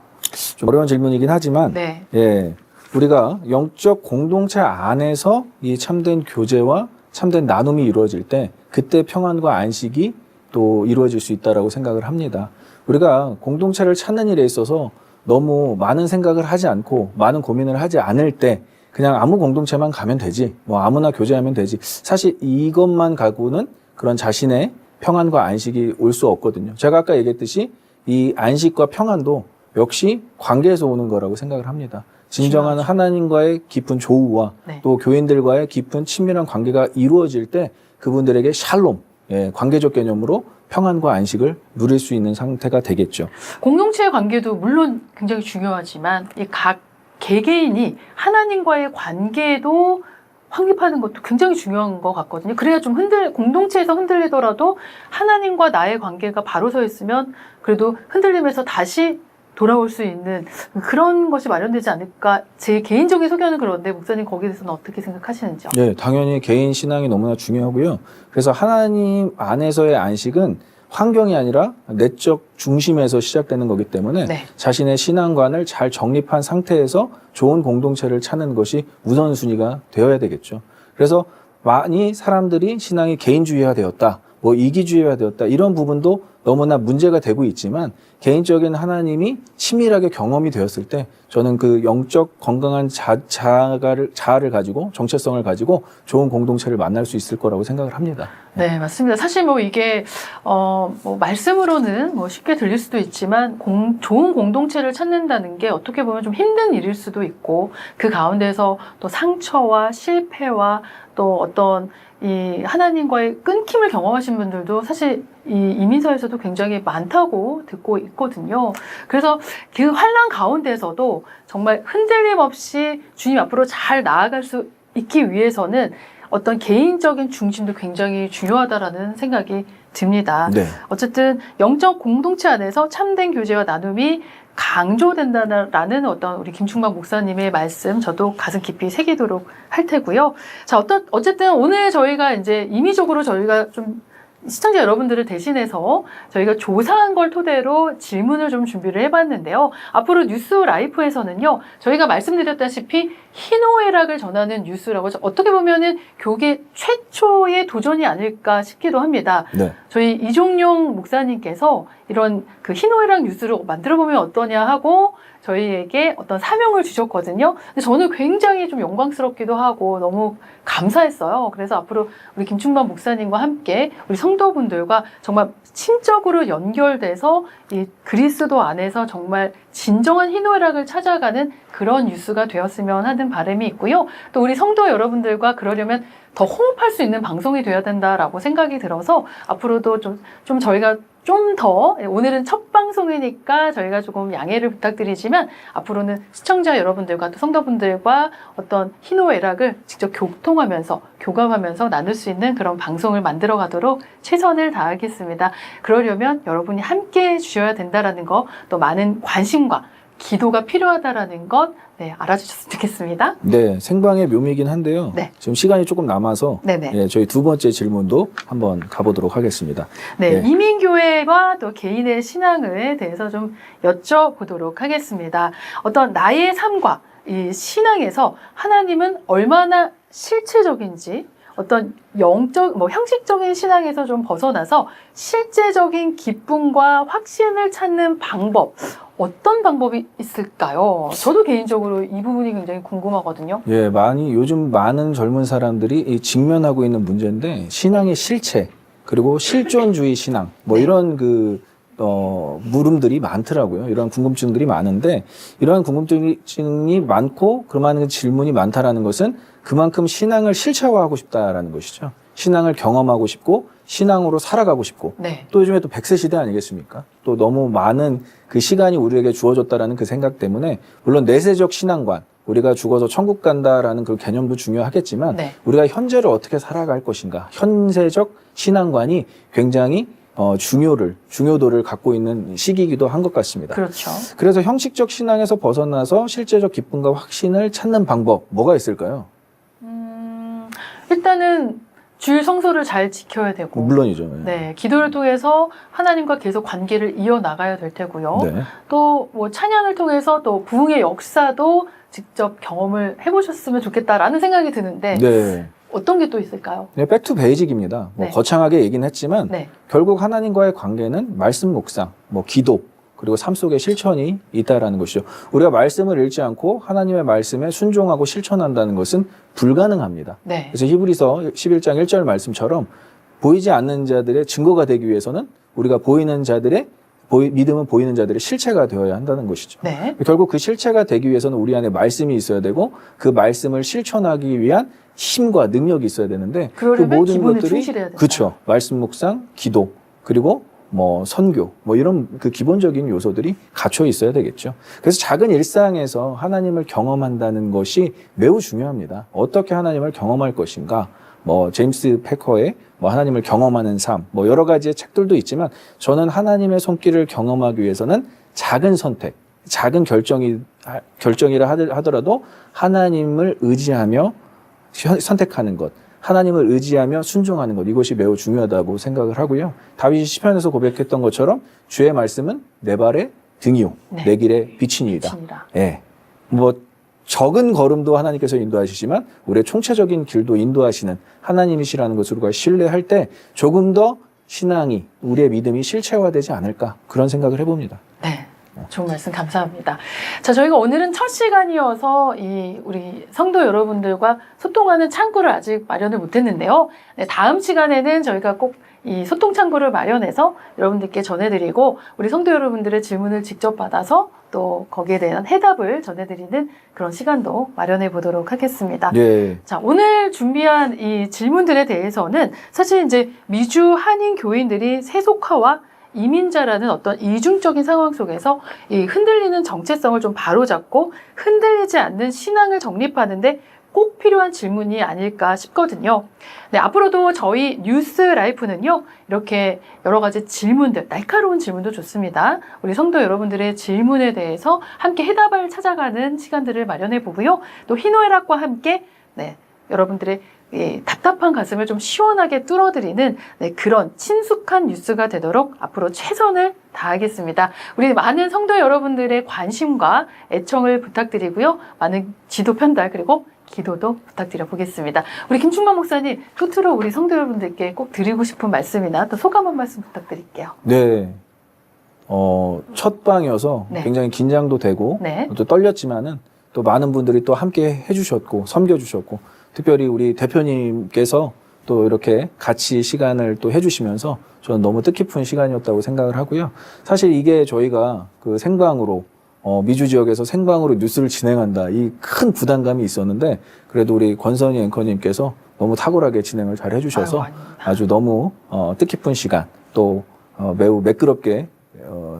좀 어려운 질문이긴 하지만 네. 예, 우리가 영적 공동체 안에서 이 참된 교제와 참된 나눔이 이루어질 때 그때 평안과 안식이 또 이루어질 수 있다라고 생각을 합니다. 우리가 공동체를 찾는 일에 있어서 너무 많은 생각을 하지 않고 많은 고민을 하지 않을 때 그냥 아무 공동체만 가면 되지, 아무나 교제하면 되지. 사실 이것만 가고는 그런 자신의 평안과 안식이 올 수 없거든요. 제가 아까 얘기했듯이 이 안식과 평안도 역시 관계에서 오는 거라고 생각을 합니다. 진정한 하나님과의 깊은 조우와 네. 또 교인들과의 깊은 친밀한 관계가 이루어질 때 그분들에게 샬롬, 관계적 개념으로 평안과 안식을 누릴 수 있는 상태가 되겠죠. 공동체의 관계도 물론 굉장히 중요하지만 이 각 개개인이 하나님과의 관계도 확립하는 것도 굉장히 중요한 것 같거든요. 그래야 좀 공동체에서 흔들리더라도 하나님과 나의 관계가 바로 서 있으면 그래도 흔들림에서 다시 돌아올 수 있는 그런 것이 마련되지 않을까. 제 개인적인 소견은 그런데 목사님 거기에 대해서는 어떻게 생각하시는지요? 네, 당연히 개인 신앙이 너무나 중요하고요. 그래서 하나님 안에서의 안식은 환경이 아니라 내적 중심에서 시작되는 거기 때문에 네. 자신의 신앙관을 잘 정립한 상태에서 좋은 공동체를 찾는 것이 우선순위가 되어야 되겠죠. 그래서 많이 사람들이 신앙이 개인주의화 되었다, 이기주의화 되었다 이런 부분도 너무나 문제가 되고 있지만 개인적인 하나님이 친밀하게 경험이 되었을 때 저는 그 영적 건강한 자아를 가지고 정체성을 가지고 좋은 공동체를 만날 수 있을 거라고 생각을 합니다. 네, 맞습니다. 사실 이게 말씀으로는 쉽게 들릴 수도 있지만 좋은 공동체를 찾는다는 게 어떻게 보면 좀 힘든 일일 수도 있고 그 가운데서 또 상처와 실패와 또 어떤 이 하나님과의 끊김을 경험하신 분들도 사실 이 이민서에서도 굉장히 많다고 듣고 있거든요. 그래서 그 환난 가운데서도 정말 흔들림 없이 주님 앞으로 잘 나아갈 수 있기 위해서는 어떤 개인적인 중심도 굉장히 중요하다라는 생각이 듭니다. 네. 어쨌든 영적 공동체 안에서 참된 교제와 나눔이 강조된다라는 어떤 우리 김충만 목사님의 말씀 저도 가슴 깊이 새기도록 할 테고요. 자, 어쨌든 오늘 저희가 이제 임의적으로 저희가 좀 시청자 여러분들을 대신해서 저희가 조사한 걸 토대로 질문을 좀 준비를 해봤는데요. 앞으로 뉴스 라이프에서는요, 저희가 말씀드렸다시피 희노애락을 전하는 뉴스라고 어떻게 보면은 교계 최초의 도전이 아닐까 싶기도 합니다. 네. 저희 이종용 목사님께서 이런 그 희노애락 뉴스를 만들어보면 어떠냐 하고 저희에게 어떤 사명을 주셨거든요. 근데 저는 굉장히 좀 영광스럽기도 하고 너무 감사했어요. 그래서 앞으로 우리 김충만 목사님과 함께 우리 성도분들과 정말 친적으로 연결돼서 이 그리스도 안에서 정말 진정한 희노애락을 찾아가는 그런 뉴스가 되었으면 하는 하는 바람이 있고요. 또 우리 성도 여러분들과 그러려면 더 호흡할 수 있는 방송이 돼야 된다라고 생각이 들어서 앞으로도 좀 저희가 좀 더, 오늘은 첫 방송이니까 저희가 조금 양해를 부탁드리지만 앞으로는 시청자 여러분들과 또 성도분들과 어떤 희노애락을 직접 교감하면서 나눌 수 있는 그런 방송을 만들어 가도록 최선을 다하겠습니다. 그러려면 여러분이 함께 해주셔야 된다라는 거, 또 많은 관심과 기도가 필요하다라는 것, 네, 알아주셨으면 좋겠습니다. 네, 생방의 묘미이긴 한데요. 네. 지금 시간이 조금 남아서 네네. 예, 저희 두 번째 질문도 한번 가보도록 하겠습니다. 네, 네. 이민교회와 또 개인의 신앙에 대해서 좀 여쭤보도록 하겠습니다. 어떤 나의 삶과 이 신앙에서 하나님은 얼마나 실체적인지, 어떤 형식적인 신앙에서 좀 벗어나서 실제적인 기쁨과 확신을 찾는 방법, 어떤 방법이 있을까요? 저도 개인적으로 이 부분이 굉장히 궁금하거든요. 예, 요즘 많은 젊은 사람들이 이 직면하고 있는 문제인데, 신앙의 실체, 그리고 실존주의 신앙, 뭐 이런 물음들이 많더라고요. 이런 궁금증들이 많은데, 이러한 궁금증이 많고, 그만한 질문이 많다라는 것은 그만큼 신앙을 실체화하고 싶다라는 것이죠. 신앙을 경험하고 싶고, 신앙으로 살아가고 싶고, 네. 또 요즘에 또 100세 시대 아니겠습니까? 또 너무 많은 그 시간이 우리에게 주어졌다라는 그 생각 때문에, 물론 내세적 신앙관, 우리가 죽어서 천국 간다라는 그 개념도 중요하겠지만, 네. 우리가 현재를 어떻게 살아갈 것인가, 현세적 신앙관이 굉장히 중요도를 갖고 있는 시기이기도 한 것 같습니다. 그렇죠. 그래서 형식적 신앙에서 벗어나서 실제적 기쁨과 확신을 찾는 방법, 뭐가 있을까요? 일단은 주일 성소를 잘 지켜야 되고, 물론이죠. 네, 기도를 통해서 하나님과 계속 관계를 이어나가야 될 테고요. 네. 또 뭐 찬양을 통해서 또 부흥의 역사도 직접 경험을 해보셨으면 좋겠다라는 생각이 드는데 네. 어떤 게 또 있을까요? 네, 백투 베이직입니다. 뭐 네. 거창하게 얘기는 했지만 네, 결국 하나님과의 관계는 말씀 묵상, 기도, 그리고 삶 속에 실천이 있다라는 것이죠. 우리가 말씀을 읽지 않고 하나님의 말씀에 순종하고 실천한다는 것은 불가능합니다. 네, 그래서 히브리서 11장 1절 말씀처럼 보이지 않는 자들의 증거가 되기 위해서는 우리가 믿음은 보이는 자들의 실체가 되어야 한다는 것이죠. 네, 결국 그 실체가 되기 위해서는 우리 안에 말씀이 있어야 되고 그 말씀을 실천하기 위한 힘과 능력이 있어야 되는데 그 그러려면 모든 기본에 것들이 충실해야 된다. 그렇죠. 말씀 묵상, 기도, 그리고 선교, 이런 그 기본적인 요소들이 갖춰 있어야 되겠죠. 그래서 작은 일상에서 하나님을 경험한다는 것이 매우 중요합니다. 어떻게 하나님을 경험할 것인가? 제임스 패커의 하나님을 경험하는 삶, 여러 가지의 책들도 있지만 저는 하나님의 손길을 경험하기 위해서는 작은 선택, 작은 결정이라 하더라도 하나님을 의지하며 선택하는 것, 하나님을 의지하며 순종하는 것, 이것이 매우 중요하다고 생각을 하고요. 다윗이 시편에서 고백했던 것처럼 주의 말씀은 내 발의 등이요, 네. 내 길의 빛이니이다. 빛이니라. 예. 적은 걸음도 하나님께서 인도하시지만 우리의 총체적인 길도 인도하시는 하나님이시라는 것을 우리가 신뢰할 때 조금 더 신앙이, 우리의 믿음이 실체화되지 않을까, 그런 생각을 해봅니다. 네. 좋은 말씀 감사합니다. 자, 저희가 오늘은 첫 시간이어서 우리 성도 여러분들과 소통하는 창구를 아직 마련을 못했는데요. 네, 다음 시간에는 저희가 꼭 이 소통 창구를 마련해서 여러분들께 전해드리고 우리 성도 여러분들의 질문을 직접 받아서 또 거기에 대한 해답을 전해드리는 그런 시간도 마련해 보도록 하겠습니다. 예. 자, 오늘 준비한 이 질문들에 대해서는 사실 이제 미주 한인 교인들이 세속화와 이민자라는 어떤 이중적인 상황 속에서 이 흔들리는 정체성을 좀 바로잡고 흔들리지 않는 신앙을 정립하는데 꼭 필요한 질문이 아닐까 싶거든요. 네, 앞으로도 저희 뉴스 라이프는요, 이렇게 여러 가지 질문들, 날카로운 질문도 좋습니다. 우리 성도 여러분들의 질문에 대해서 함께 해답을 찾아가는 시간들을 마련해 보고요. 또 희노애락과 함께, 네, 여러분들의 답답한 가슴을 좀 시원하게 뚫어드리는 그런 친숙한 뉴스가 되도록 앞으로 최선을 다하겠습니다. 우리 많은 성도 여러분들의 관심과 애청을 부탁드리고요. 많은 지도 편달 그리고 기도도 부탁드려 보겠습니다. 우리 김충만 목사님, 끝으로 우리 성도 여러분들께 꼭 드리고 싶은 말씀이나 또 소감 한 말씀 부탁드릴게요. 네. 첫 방이어서 네. 굉장히 긴장도 되고 네. 또 떨렸지만은 또 많은 분들이 또 함께 해주셨고 섬겨주셨고 특별히 우리 대표님께서 또 이렇게 같이 시간을 또 해주시면서 저는 너무 뜻깊은 시간이었다고 생각을 하고요. 사실 이게 저희가 그 생방으로 미주 지역에서 생방으로 뉴스를 진행한다. 이 큰 부담감이 있었는데 그래도 우리 권선희 앵커님께서 너무 탁월하게 진행을 잘 해주셔서 아주 너무 뜻깊은 시간 또 매우 매끄럽게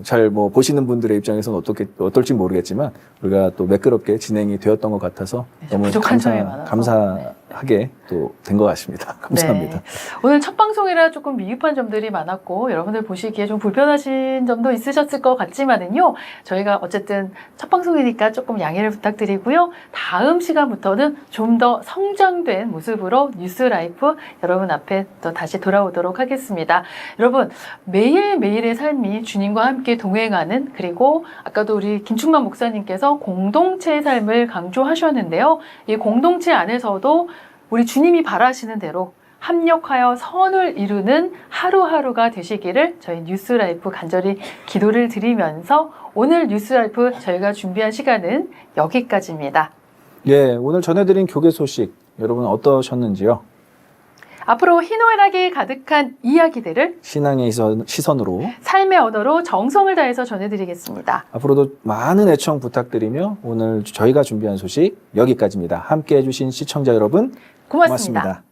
잘 뭐 보시는 분들의 입장에서는 어떨지 모르겠지만 우리가 또 매끄럽게 진행이 되었던 것 같아서 너무 부족한 점이 많아서. 감사하게 또 된 것 같습니다. 감사합니다. 네. 오늘 첫 방송이라 조금 미흡한 점들이 많았고 여러분들 보시기에 좀 불편하신 점도 있으셨을 것 같지만은요. 저희가 어쨌든 첫 방송이니까 조금 양해를 부탁드리고요. 다음 시간부터는 좀 더 성장된 모습으로 뉴스 라이프 여러분 앞에 또 다시 돌아오도록 하겠습니다. 여러분 매일매일의 삶이 주님과 함께 동행하는 그리고 아까도 우리 김충만 목사님께서 공동체의 삶을 강조하셨는데요. 이 공동체 안에서도 우리 주님이 바라시는 대로 합력하여 선을 이루는 하루하루가 되시기를 저희 뉴스라이프 간절히 기도를 드리면서 오늘 뉴스라이프 저희가 준비한 시간은 여기까지입니다. 예, 오늘 전해드린 교계 소식 여러분 어떠셨는지요? 앞으로 희노애락이 가득한 이야기들을 신앙의 시선으로 삶의 언어로 정성을 다해서 전해드리겠습니다. 앞으로도 많은 애청 부탁드리며 오늘 저희가 준비한 소식 여기까지입니다. 함께 해주신 시청자 여러분 고맙습니다.